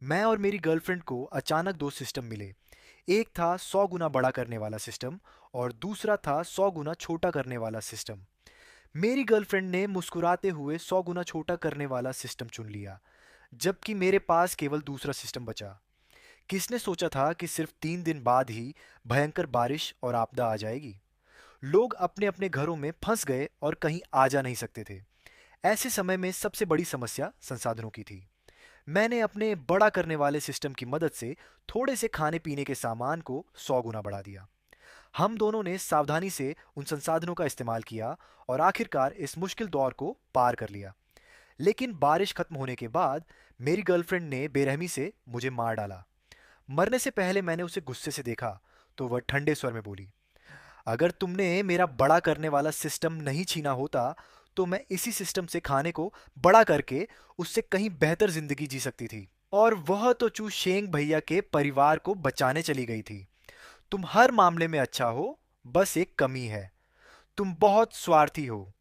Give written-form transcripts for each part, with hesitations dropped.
मैं और मेरी गर्लफ्रेंड को अचानक दो सिस्टम मिले। एक था 100 गुना बड़ा करने वाला सिस्टम और दूसरा था 100 गुना छोटा करने वाला सिस्टम। मेरी गर्लफ्रेंड ने मुस्कुराते हुए 100 गुना छोटा करने वाला सिस्टम चुन लिया, जबकि मेरे पास केवल दूसरा सिस्टम बचा। किसने सोचा था कि सिर्फ 3 दिन बाद ही भयंकर बारिश और आपदा आ जाएगी। लोग अपने अपने घरों में फंस गए और कहीं आ जा नहीं सकते थे। ऐसे समय में सबसे बड़ी समस्या संसाधनों की थी। मैंने अपने बड़ा करने वाले सिस्टम की मदद से थोड़े से खाने पीने के सामान को 100 गुना बढ़ा दिया। हम दोनों ने सावधानी से उन संसाधनों का इस्तेमाल किया और आखिरकार इस मुश्किल दौर को पार कर लिया। लेकिन बारिश खत्म होने के बाद मेरी गर्लफ्रेंड ने बेरहमी से मुझे मार डाला। मरने से पहले मैंने उसे गुस्से से देखा तो वह ठंडे स्वर में बोली, अगर तुमने मेरा बड़ा करने वाला सिस्टम नहीं छीना होता तो मैं इसी सिस्टम से खाने को बड़ा करके उससे कहीं बेहतर जिंदगी जी सकती थी। और वह तो चू शेंग भैया के परिवार को बचाने चली गई थी। तुम हर मामले में अच्छा हो, बस एक कमी है, तुम बहुत स्वार्थी हो।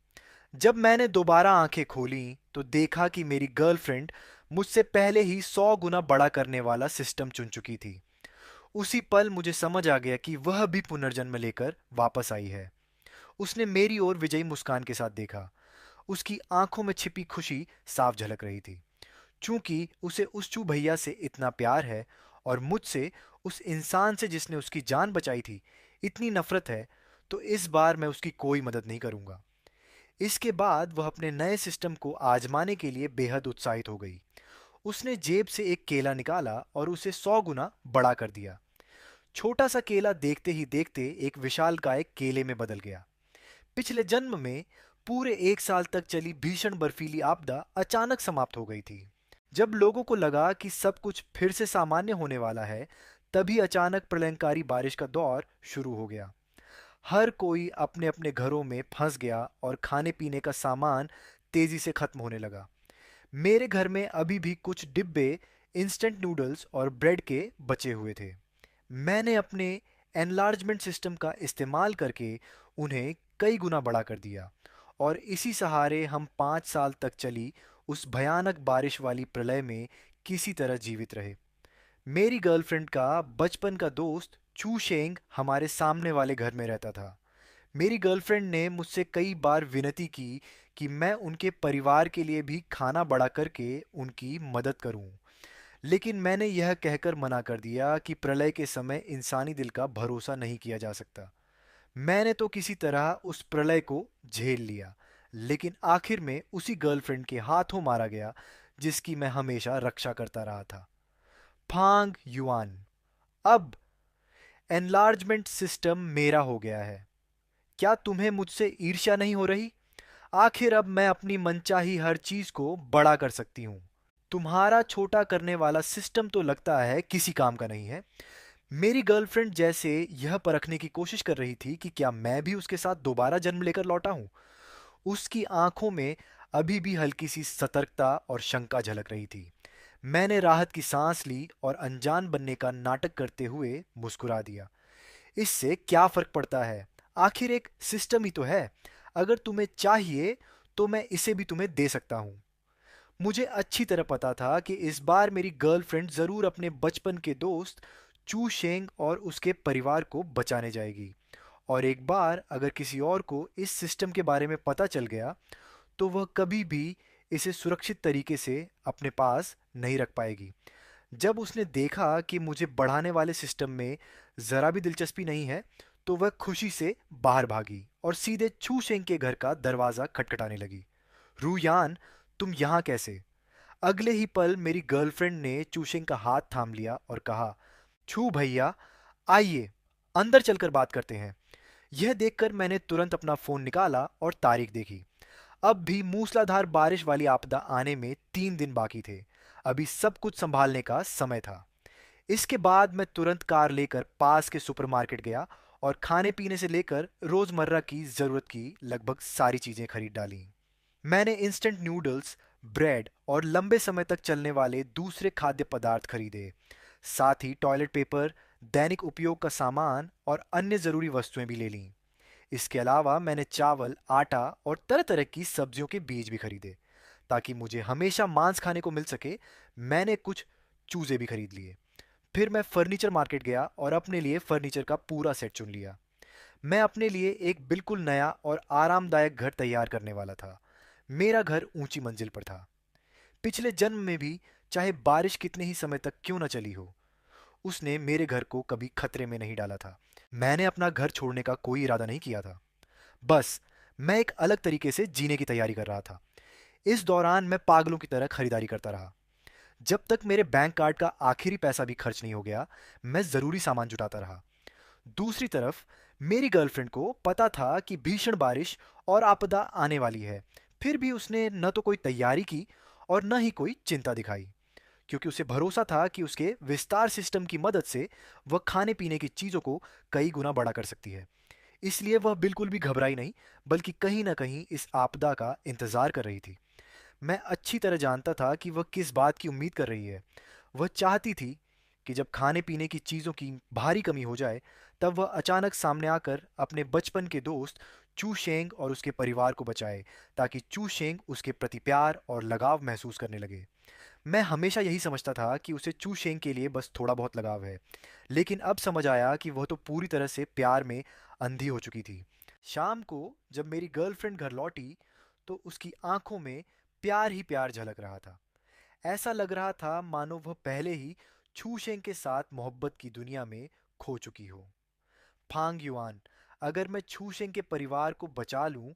जब मैंने दोबारा आंखें खोली तो देखा कि मेरी गर्लफ्रेंड मुझसे पहले ही 100 गुना बड़ा करने वाला सिस्टम चुन चुकी थी। उसी पल मुझे समझ आ गया कि वह भी पुनर्जन्म लेकर वापस आई है। उसने मेरी ओर विजयी मुस्कान के साथ देखा। उसकी आंखों में छिपी खुशी साफ झलक रही थी। चूंकि उसे उस चू भैया से इतना प्यार है और मुझसे, उस इंसान से जिसने उसकी जान बचाई थी, इतनी नफरत है, तो इस बार मैं उसकी कोई मदद नहीं करूंगा। इसके बाद वह अपने नए सिस्टम को आजमाने के लिए बेहद उत्साहित हो गई। उसने जेब से एक केला निकाला और उसे 100 गुना बड़ा कर दिया। छोटा सा केला देखते ही देखते एक विशालकाय केले में बदल गया। पिछले जन्म में पूरे 1 साल तक चली भीषण बर्फीली आपदा अचानक समाप्त हो गई थी। जब लोगों को लगा कि सब कुछ फिर से सामान्य होने वाला है, तभी अचानक प्रलयंकारी बारिश का दौर शुरू हो गया। हर कोई अपने अपने घरों में फंस गया और खाने पीने का सामान तेजी से खत्म होने लगा। मेरे घर में अभी भी कुछ डिब्बे इंस्टेंट नूडल्स और ब्रेड के बचे हुए थे। मैंने अपने एनलार्जमेंट सिस्टम का इस्तेमाल करके उन्हें कई गुना बड़ा कर दिया और इसी सहारे हम 5 साल तक चली उस भयानक बारिश वाली प्रलय में किसी तरह जीवित रहे। मेरी गर्लफ्रेंड का बचपन का दोस्त चू शेंग हमारे सामने वाले घर में रहता था। मेरी गर्लफ्रेंड ने मुझसे कई बार विनती की कि मैं उनके परिवार के लिए भी खाना बड़ा करके उनकी मदद करूं, लेकिन मैंने यह कहकर मना कर दिया कि प्रलय के समय इंसानी दिल का भरोसा नहीं किया जा सकता। मैंने तो किसी तरह उस प्रलय को झेल लिया, लेकिन आखिर में उसी गर्लफ्रेंड के हाथों मारा गया जिसकी मैं हमेशा रक्षा करता रहा था। फांग युआन। अब एनलार्जमेंट सिस्टम मेरा हो गया है। क्या तुम्हें मुझसे ईर्ष्या नहीं हो रही? आखिर अब मैं अपनी मनचाही हर चीज को बड़ा कर सकती हूँ। तुम्हारा छोटा करने वाला सिस्टम तो लगता है किसी काम का नहीं है। मेरी गर्लफ्रेंड जैसे यह परखने की कोशिश कर रही थी कि क्या मैं भी उसके साथ दोबारा जन्म लेकर लौटा हूं। उसकी आंखों में अभी भी हल्की सी सतर्कता और शंका झलक रही थी। मैंने राहत की सांस ली और अनजान बनने का नाटक करते हुए मुस्कुरा दिया। इससे क्या फर्क पड़ता है? आखिर एक सिस्टम ही तो है। अगर तुम्हें चाहिए तो मैं इसे भी तुम्हें दे सकता हूं। मुझे अच्छी तरह पता था कि इस बार मेरी गर्लफ्रेंड जरूर अपने बचपन के दोस्त चू शेंग और उसके परिवार को बचाने जाएगी। और एक बार अगर किसी और को इस सिस्टम के बारे में पता चल गया तो वह कभी भी इसे सुरक्षित तरीके से अपने पास नहीं रख पाएगी। जब उसने देखा कि मुझे बढ़ाने वाले सिस्टम में ज़रा भी दिलचस्पी नहीं है, तो वह खुशी से बाहर भागी और सीधे छू शेंग के घर का दरवाज़ा खटखटाने लगी। रूयान, तुम यहाँ कैसे? अगले ही पल मेरी गर्लफ्रेंड ने चूशेंग का हाथ थाम लिया और कहा, छू भैया, आइए, अंदर चलकर बात करते हैं। यह देखकर मैंने तुरंत अपना फोन निकाला और तारीख देखी। अब भी मूसलाधार बारिश वाली आपदा आने में 3 दिन बाकी थे। अभी सब कुछ संभालने का समय था। इसके बाद मैं तुरंत कार लेकर पास के सुपरमार्केट गया और खाने पीने से लेकर रोजमर्रा की जरूरत की लगभग सारी चीजें खरीद डाली। मैंने इंस्टेंट नूडल्स, ब्रेड और लंबे समय तक चलने वाले दूसरे खाद्य पदार्थ खरीदे। साथ ही टॉयलेट पेपर, दैनिक उपयोग का सामान और अन्य ज़रूरी वस्तुएं भी ले लीं। इसके अलावा मैंने चावल, आटा और तरह तरह की सब्जियों के बीज भी खरीदे ताकि मुझे हमेशा मांस खाने को मिल सके। मैंने कुछ चूजे भी खरीद लिए। फिर मैं फर्नीचर मार्केट गया और अपने लिए फर्नीचर का पूरा सेट चुन लिया। मैं अपने लिए एक बिल्कुल नया और आरामदायक घर तैयार करने वाला था। मेरा घर ऊंची मंजिल पर था। पिछले जन्म में भी, चाहे बारिश कितने ही समय तक क्यों न चली हो, उसने मेरे घर को कभी खतरे में नहीं डाला था। मैंने अपना घर छोड़ने का कोई इरादा नहीं किया था। बस मैं एक अलग तरीके से जीने की तैयारी कर रहा था। इस दौरान मैं पागलों की तरह खरीदारी करता रहा। जब तक मेरे बैंक कार्ड का आखिरी पैसा भी खर्च नहीं हो गया, मैं ज़रूरी सामान जुटाता रहा। दूसरी तरफ मेरी गर्लफ्रेंड को पता था कि भीषण बारिश और आपदा आने वाली है। फिर भी उसने न तो कोई तैयारी की और न ही कोई चिंता दिखाई, क्योंकि उसे भरोसा था कि उसके विस्तार सिस्टम की मदद से वह खाने पीने की चीज़ों को कई गुना बड़ा कर सकती है। इसलिए वह बिल्कुल भी घबराई नहीं, बल्कि कहीं न कहीं इस आपदा का इंतज़ार कर रही थी। मैं अच्छी तरह जानता था कि वह किस बात की उम्मीद कर रही है। वह चाहती थी कि जब खाने पीने की चीज़ों की भारी कमी हो जाए, तब वह अचानक सामने आकर अपने बचपन के दोस्त चू शेंग और उसके परिवार को बचाए, ताकि चू शेंग उसके प्रति प्यार और लगाव महसूस करने लगे। मैं हमेशा यही समझता था कि उसे चू शेंग के लिए बस थोड़ा बहुत लगाव है, लेकिन अब समझ आया कि वह तो पूरी तरह से प्यार में अंधी हो चुकी थी। शाम को जब मेरी गर्लफ्रेंड घर लौटी, तो उसकी आंखों में प्यार ही प्यार झलक रहा था। ऐसा लग रहा था मानो वह पहले ही छू शेंग के साथ मोहब्बत की दुनिया में खो चुकी हो। फांग युआन, अगर मैं छू शेंग के परिवार को बचा लूं,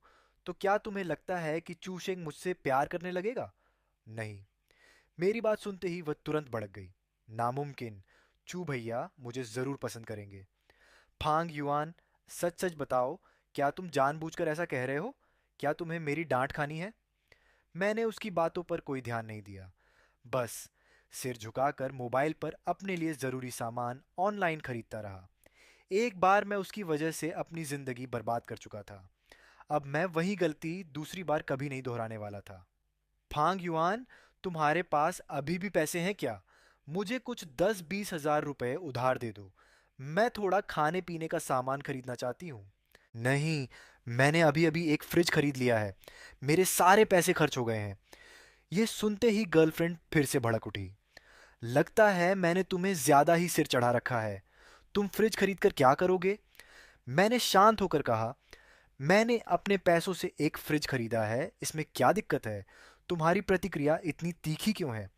तो क्या तुम्हें लगता है कि चू शेंग मुझसे प्यार करने लगेगा? नहीं। मेरी बात सुनते ही वह तुरंत भड़क गई। नामुमकिन। चू भैया मुझे जरूर पसंद करेंगे। फांग युआन, सच सच बताओ, क्या तुम जानबूझकर ऐसा कह रहे हो? क्या तुम्हें मेरी डांट खानी है? मैंने उसकी बातों पर कोई ध्यान नहीं दिया। बस सिर झुकाकर मोबाइल पर अपने लिए ज़रूरी सामान ऑनलाइन खरीदता रहा। एक बार मैं उसकी वजह से अपनी ज़िंदगी बर्बाद कर चुका था। अब मैं वही गलती दूसरी बार कभी नहीं दोहराने वाला था। फांग युआन, तुम्हारे पास अभी भी पैसे हैं क्या? मुझे कुछ 10-20 हज़ार रुपए उधार दे दो। मैं थोड़ा खाने पीने का सामान खरीदना चाहती हूँ। नहीं, मैंने अभी अभी एक फ्रिज खरीद लिया है। मेरे सारे पैसे खर्च हो गए हैं। ये सुनते ही गर्लफ्रेंड फिर से भड़क उठी। लगता है मैंने तुम्हें ज्यादा ही सिर चढ़ा रखा है। तुम फ्रिज खरीद कर क्या करोगे? मैंने शांत होकर कहा, मैंने अपने पैसों से एक फ्रिज खरीदा है, इसमें क्या दिक्कत है? तुम्हारी प्रतिक्रिया इतनी तीखी क्यों है?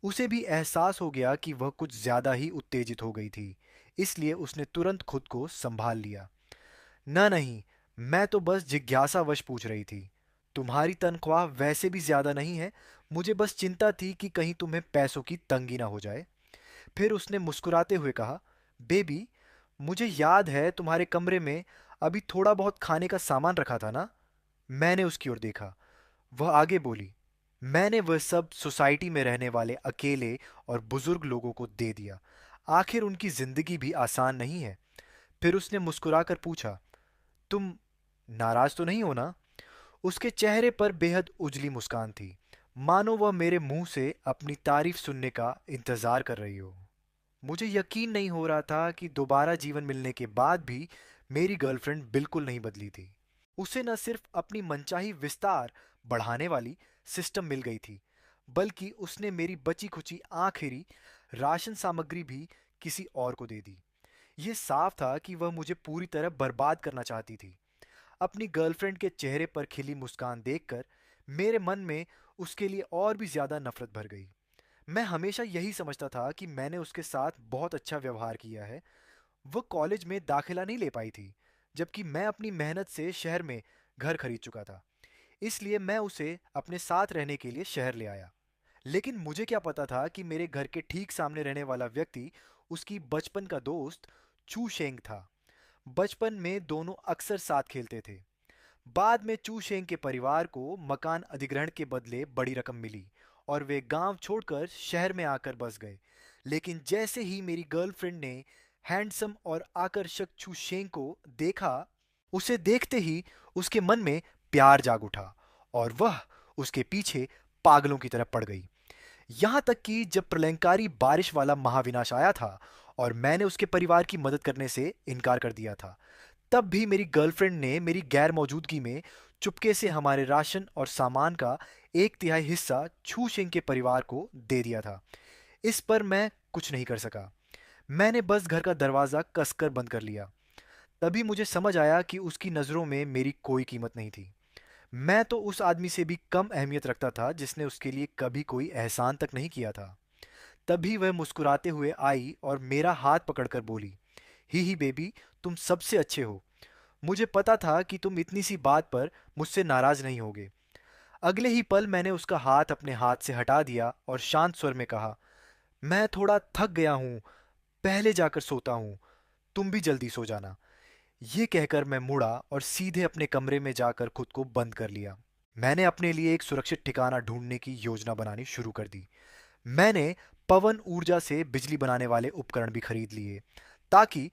उसे भी एहसास हो गया कि वह कुछ ज्यादा ही उत्तेजित हो गई थी, इसलिए उसने तुरंत खुद को संभाल लिया। न नहीं, मैं तो बस जिज्ञासावश पूछ रही थी। तुम्हारी तनख्वाह वैसे भी ज्यादा नहीं है। मुझे बस चिंता थी कि कहीं तुम्हें पैसों की तंगी ना हो जाए। फिर उसने मुस्कुराते हुए कहा, बेबी, मुझे याद है तुम्हारे कमरे में अभी थोड़ा बहुत खाने का सामान रखा था ना? मैंने उसकी ओर देखा। वह आगे बोली, मैंने वह सब सोसाइटी में रहने वाले अकेले और बुजुर्ग लोगों को दे दिया। आखिर उनकी जिंदगी भी आसान नहीं है। फिर उसने मुस्कुराकर पूछा, तुम नाराज तो नहीं हो ना? उसके चेहरे पर बेहद उजली मुस्कान थी, मानो वह मेरे मुंह से अपनी तारीफ सुनने का इंतजार कर रही हो। मुझे यकीन नहीं हो रहा था कि दोबारा जीवन मिलने के बाद भी मेरी गर्लफ्रेंड बिल्कुल नहीं बदली थी। उसे न सिर्फ अपनी मनचाही विस्तार बढ़ाने वाली सिस्टम मिल गई थी, बल्कि उसने मेरी बची खुची आखिरी राशन सामग्री भी किसी और को दे दी। ये साफ था कि वह मुझे पूरी तरह बर्बाद करना चाहती थी। अपनी गर्लफ्रेंड के चेहरे पर खिली मुस्कान देखकर मेरे मन में उसके लिए और भी ज्यादा नफरत भर गई। मैं हमेशा यही समझता था कि मैंने उसके साथ बहुत अच्छा व्यवहार किया है। वह कॉलेज में दाखिला नहीं ले पाई थी, जबकि मैं अपनी मेहनत से शहर में घर खरीद चुका था। इसलिए मैं उसे अपने साथ रहने के लिए शहर ले आया। लेकिन मुझे क्या पता था कि मेरे घर के ठीक सामने रहने वाला व्यक्ति उसकी बचपन का दोस्त चू शेंग था। बचपन में दोनों अक्सर साथ खेलते थे। बाद में चू शेंग के परिवार को मकान अधिग्रहण के बदले बड़ी रकम मिली और वे गांव छोड़कर शहर में आकर बस गए। लेकिन जैसे ही मेरी गर्लफ्रेंड ने हैंडसम और आकर्षक चू शेंग को देखा, उसे देखते ही उसके मन में प्यार जाग उठा और वह उसके पीछे पागलों की तरह पड़ गई। यहाँ तक कि जब प्रलयंकारी बारिश वाला महाविनाश आया था और मैंने उसके परिवार की मदद करने से इनकार कर दिया था, तब भी मेरी गर्लफ्रेंड ने मेरी गैर मौजूदगी में चुपके से हमारे राशन और सामान का 1/3 हिस्सा छू शेंग के परिवार को दे दिया था। इस पर मैं कुछ नहीं कर सका। मैंने बस घर का दरवाज़ा कसकर बंद कर लिया। तभी मुझे समझ आया कि उसकी नज़रों में मेरी कोई कीमत नहीं थी। मैं तो उस आदमी से भी कम अहमियत रखता था जिसने उसके लिए कभी कोई एहसान तक नहीं किया था। तभी वह मुस्कुराते हुए आई और मेरा हाथ पकड़कर बोली, ही बेबी, तुम सबसे अच्छे हो। मुझे पता था कि तुम इतनी सी बात पर मुझसे नाराज नहीं होगे। अगले ही पल मैंने उसका हाथ अपने हाथ से हटा दिया और शांत स्वर में कहा, मैं थोड़ा थक गया हूँ, पहले जाकर सोता हूँ, तुम भी जल्दी सो जाना। ये कहकर मैं मुड़ा और सीधे अपने कमरे में जाकर खुद को बंद कर लिया। मैंने अपने लिए एक सुरक्षित ठिकाना ढूंढने की योजना बनानी शुरू कर दी। मैंने पवन ऊर्जा से बिजली बनाने वाले उपकरण भी खरीद लिए, ताकि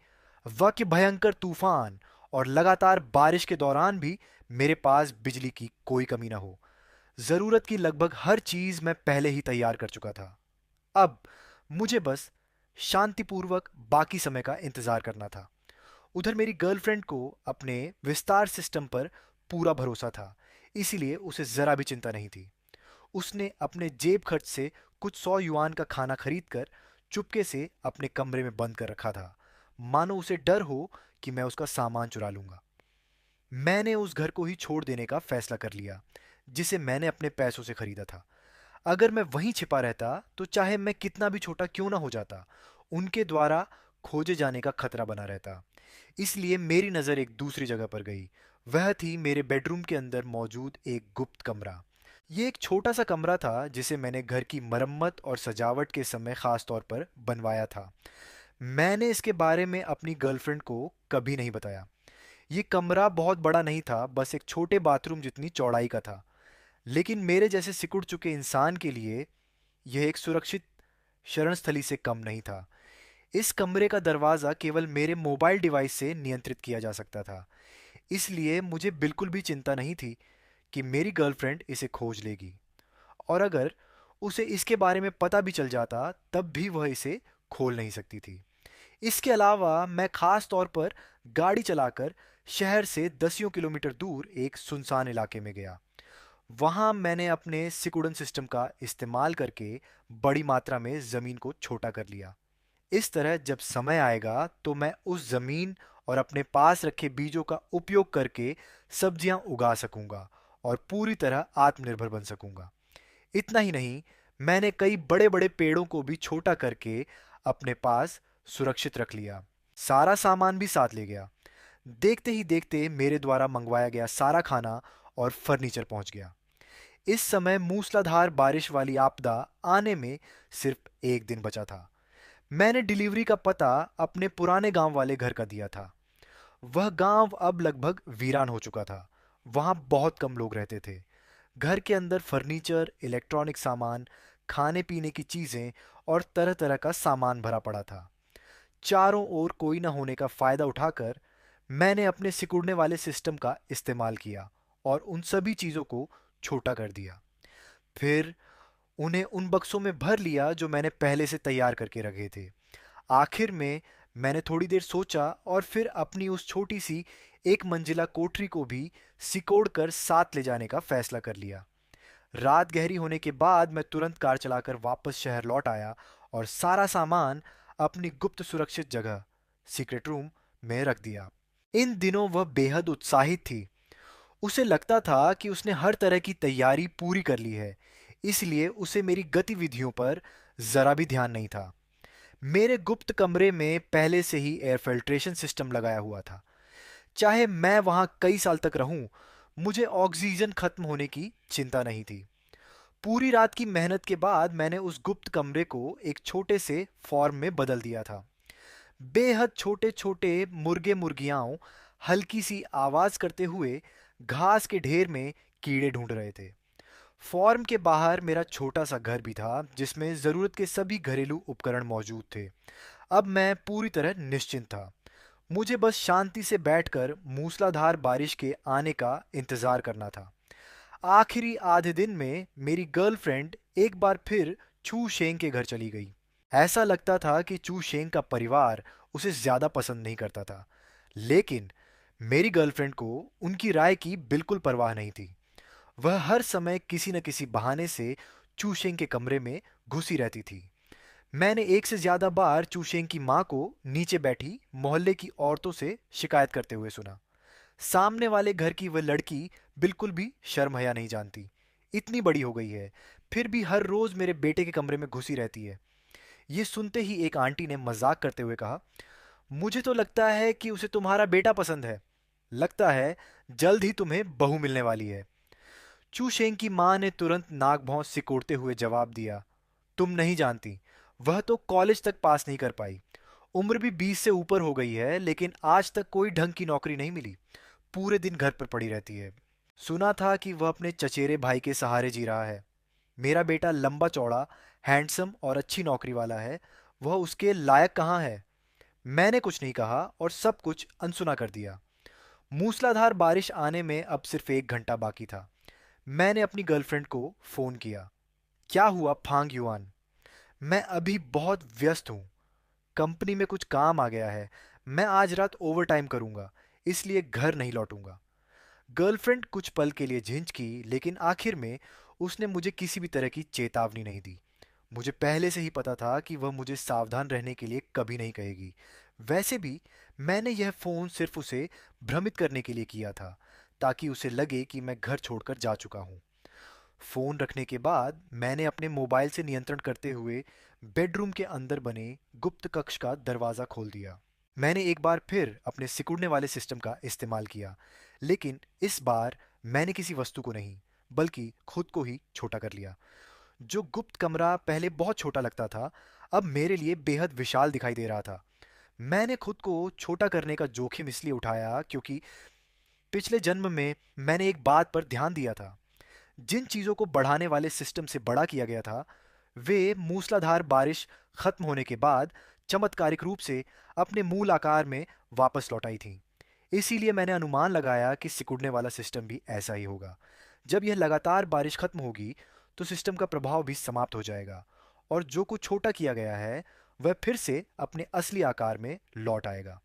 वक्य भयंकर तूफान और लगातार बारिश के दौरान भी मेरे पास बिजली की कोई कमी ना हो। जरूरत की लगभग हर चीज मैं पहले ही तैयार कर चुका था। अब मुझे बस शांतिपूर्वक बाकी समय का इंतजार करना था। उधर मेरी गर्लफ्रेंड को अपने विस्तार सिस्टम पर पूरा भरोसा था, इसीलिए उसे जरा भी चिंता नहीं थी। उसने अपने जेब खर्च से कुछ 100 युआन का खाना खरीदकर चुपके से अपने कमरे में बंद कर रखा था, मानो उसे डर हो कि मैं उसका सामान चुरा लूंगा। मैंने उस घर को ही छोड़ देने का फैसला कर लिया, जिसे मैंने अपने पैसों से खरीदा था। अगर मैं वहीं छिपा रहता तो चाहे मैं कितना भी छोटा क्यों ना हो जाता, उनके द्वारा खोजे जाने का खतरा बना रहता। इसलिए मेरी नज़र एक दूसरी जगह पर गई। वह थी मेरे बेडरूम के अंदर मौजूद एक गुप्त कमरा। ये एक छोटा सा कमरा था जिसे मैंने घर की मरम्मत और सजावट के समय खास तौर पर बनवाया था। मैंने इसके बारे में अपनी गर्लफ्रेंड को कभी नहीं बताया। ये कमरा बहुत बड़ा नहीं था, बस एक छोटे बाथरूम जितनी चौड़ाई का था। लेकिन मेरे जैसे सिकुड़ चुके इंसान के लिए यह एक सुरक्षित शरण स्थली से कम नहीं था। इस कमरे का दरवाज़ा केवल मेरे मोबाइल डिवाइस से नियंत्रित किया जा सकता था, इसलिए मुझे बिल्कुल भी चिंता नहीं थी कि मेरी गर्लफ्रेंड इसे खोज लेगी, और अगर उसे इसके बारे में पता भी चल जाता तब भी वह इसे खोल नहीं सकती थी। इसके अलावा मैं खास तौर पर गाड़ी चलाकर शहर से दसियों किलोमीटर दूर एक सुनसान इलाके में गया। वहाँ मैंने अपने सिकुड़न सिस्टम का इस्तेमाल करके बड़ी मात्रा में ज़मीन को छोटा कर लिया। इस तरह जब समय आएगा तो मैं उस ज़मीन और अपने पास रखे बीजों का उपयोग करके सब्जियां उगा सकूंगा और पूरी तरह आत्मनिर्भर बन सकूंगा। इतना ही नहीं, मैंने कई बड़े बड़े पेड़ों को भी छोटा करके अपने पास सुरक्षित रख लिया। सारा सामान भी साथ ले गया। देखते ही देखते मेरे द्वारा मंगवाया गया सारा खाना और फर्नीचर पहुंच गया। इस समय मूसलाधार बारिश वाली आपदा आने में सिर्फ एक दिन बचा था। मैंने डिलीवरी का पता अपने पुराने गांव वाले घर का दिया था। वह गांव अब लगभग वीरान हो चुका था। वहां बहुत कम लोग रहते थे। घर के अंदर फर्नीचर, इलेक्ट्रॉनिक सामान, खाने पीने की चीजें और तरह तरह का सामान भरा पड़ा था। चारों ओर कोई न होने का फायदा उठाकर मैंने अपने सिकुड़ने वाले सिस्टम का इस्तेमाल किया और उन सभी चीजों को छोटा कर दिया। फिर उन्हें उन बक्सों में भर लिया जो मैंने पहले से तैयार करके रखे थे। आखिर में मैंने थोड़ी देर सोचा और फिर अपनी उस छोटी सी एक मंजिला कोठरी को भी सिकोड़ कर साथ ले जाने का फैसला कर लिया। रात गहरी होने के बाद मैं तुरंत कार चलाकर वापस शहर लौट आया और सारा सामान अपनी गुप्त सुरक्षित जगह, सीक्रेट रूम, में रख दिया। इन दिनों वह बेहद उत्साहित थी। उसे लगता था कि उसने हर तरह की तैयारी पूरी कर ली है, इसलिए उसे मेरी गतिविधियों पर जरा भी ध्यान नहीं था। मेरे गुप्त कमरे में पहले से ही एयर फिल्ट्रेशन सिस्टम लगाया हुआ था। चाहे मैं वहां कई साल तक रहूं, मुझे ऑक्सीजन खत्म होने की चिंता नहीं थी। पूरी रात की मेहनत के बाद मैंने उस गुप्त कमरे को एक छोटे से फॉर्म में बदल दिया था। बेहद छोटे छोटे मुर्गे मुर्गियाओं हल्की सी आवाज करते हुए घास के ढेर में कीड़े ढूंढ रहे थे। फॉर्म के बाहर मेरा छोटा सा घर भी था जिसमें जरूरत के सभी घरेलू उपकरण मौजूद थे। अब मैं पूरी तरह निश्चिंत था। मुझे बस शांति से बैठकर मूसलाधार बारिश के आने का इंतजार करना था। आखिरी आधे दिन में मेरी गर्लफ्रेंड एक बार फिर चू शेंग के घर चली गई। ऐसा लगता था कि चू शेंग का परिवार उसे ज्यादा पसंद नहीं करता था, लेकिन मेरी गर्लफ्रेंड को उनकी राय की बिल्कुल परवाह नहीं थी। वह हर समय किसी न किसी बहाने से चू शेंग के कमरे में घुसी रहती थी। मैंने एक से ज्यादा बार चूशेंग की माँ को नीचे बैठी मोहल्ले की औरतों से शिकायत करते हुए सुना। सामने वाले घर की वह लड़की बिल्कुल भी शर्म हया नहीं जानती। इतनी बड़ी हो गई है, फिर भी हर रोज मेरे बेटे के कमरे में घुसी रहती है। ये सुनते ही एक आंटी ने मजाक करते हुए कहा, मुझे तो लगता है कि उसे तुम्हारा बेटा पसंद है। लगता है जल्द ही तुम्हें बहू मिलने वाली है। चू शेंग की माँ ने तुरंत नाक भौं सिकोड़ते हुए जवाब दिया, तुम नहीं जानती, वह तो कॉलेज तक पास नहीं कर पाई। उम्र भी 20 से ऊपर हो गई है, लेकिन आज तक कोई ढंग की नौकरी नहीं मिली। पूरे दिन घर पर पड़ी रहती है। सुना था कि वह अपने चचेरे भाई के सहारे जी रहा है। मेरा बेटा लंबा चौड़ा, हैंडसम और अच्छी नौकरी वाला है। वह उसके लायक कहाँ है? मैंने कुछ नहीं कहा और सब कुछ अनसुना कर दिया। मूसलाधार बारिश आने में अब सिर्फ 1 घंटा बाकी था। मैंने अपनी गर्लफ्रेंड को फोन किया। क्या हुआ फांग युआन? मैं अभी बहुत व्यस्त हूँ। कंपनी में कुछ काम आ गया है। मैं आज रात ओवर टाइम करूंगा, इसलिए घर नहीं लौटूंगा। गर्लफ्रेंड कुछ पल के लिए झिंझकी, लेकिन आखिर में उसने मुझे किसी भी तरह की चेतावनी नहीं दी। मुझे पहले से ही पता था कि वह मुझे सावधान रहने के लिए कभी नहीं कहेगी। वैसे भी मैंने यह फ़ोन सिर्फ उसे भ्रमित करने के लिए किया था, ताकि उसे लगे कि मैं घर छोड़कर जा चुका हूँ। फ़ोन रखने के बाद मैंने अपने मोबाइल से नियंत्रण करते हुए बेडरूम के अंदर बने गुप्त कक्ष का दरवाज़ा खोल दिया। मैंने एक बार फिर अपने सिकुड़ने वाले सिस्टम का इस्तेमाल किया, लेकिन इस बार मैंने किसी वस्तु को नहीं, बल्कि खुद को ही छोटा कर लिया। जो गुप्त कमरा पहले बहुत छोटा लगता था, अब मेरे लिए बेहद विशाल दिखाई दे रहा था। मैंने खुद को छोटा करने का जोखिम इसलिए उठाया क्योंकि पिछले जन्म में मैंने एक बात पर ध्यान दिया था। जिन चीज़ों को बढ़ाने वाले सिस्टम से बड़ा किया गया था, वे मूसलाधार बारिश खत्म होने के बाद चमत्कारिक रूप से अपने मूल आकार में वापस लौट आई थीं। इसीलिए मैंने अनुमान लगाया कि सिकुड़ने वाला सिस्टम भी ऐसा ही होगा। जब यह लगातार बारिश खत्म होगी, तो सिस्टम का प्रभाव भी समाप्त हो जाएगा और जो कुछ छोटा किया गया है, वह फिर से अपने असली आकार में लौट आएगा।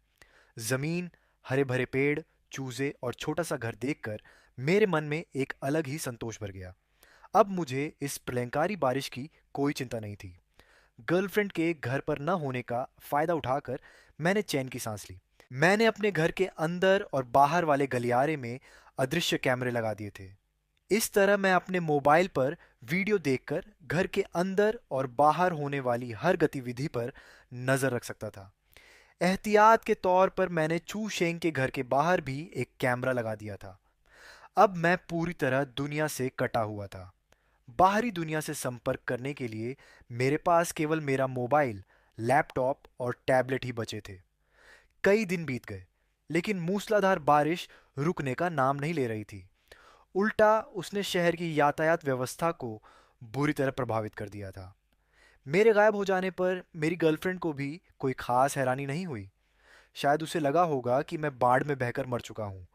जमीन, हरे भरे पेड़, चूजे और छोटा सा घर देखकर मेरे मन में एक अलग ही संतोष भर गया। अब मुझे इस प्रलयंकारी बारिश की कोई चिंता नहीं थी। गर्लफ्रेंड के घर पर न होने का फायदा उठाकर मैंने चैन की सांस ली। मैंने अपने घर के अंदर और बाहर वाले गलियारे में अदृश्य कैमरे लगा दिए थे। इस तरह मैं अपने मोबाइल पर वीडियो देखकर घर के अंदर और बाहर होने वाली हर गतिविधि पर नजर रख सकता था। एहतियात के तौर पर मैंने चू शेंग के घर के बाहर भी एक कैमरा लगा दिया था। अब मैं पूरी तरह दुनिया से कटा हुआ था। बाहरी दुनिया से संपर्क करने के लिए मेरे पास केवल मेरा मोबाइल, लैपटॉप और टैबलेट ही बचे थे। कई दिन बीत गए, लेकिन मूसलाधार बारिश रुकने का नाम नहीं ले रही थी। उल्टा उसने शहर की यातायात व्यवस्था को बुरी तरह प्रभावित कर दिया था। मेरे गायब हो जाने पर मेरी गर्लफ्रेंड को भी कोई खास हैरानी नहीं हुई। शायद उसे लगा होगा कि मैं बाढ़ में बहकर मर चुका हूँ।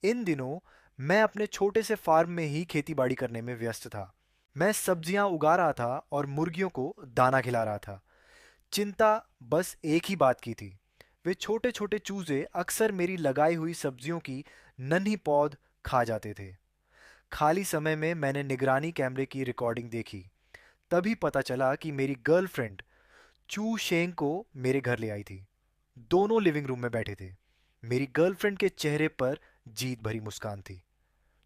इन दिनों मैं अपने छोटे से फार्म में ही खेतीबाड़ी करने में व्यस्त था। मैं सब्जियां उगा रहा था और मुर्गियों को दाना खिला रहा था। चिंता बस एक ही बात की थी। वे छोटे छोटे चूजे अक्सर मेरी लगाई हुई सब्जियों की नन्ही पौध खा जाते थे। खाली समय में मैंने निगरानी कैमरे की रिकॉर्डिंग देखी। तभी पता चला कि मेरी गर्लफ्रेंड चू शेंग को मेरे घर ले आई थी। दोनों लिविंग रूम में बैठे थे। मेरी गर्लफ्रेंड के चेहरे पर जीत भरी मुस्कान थी।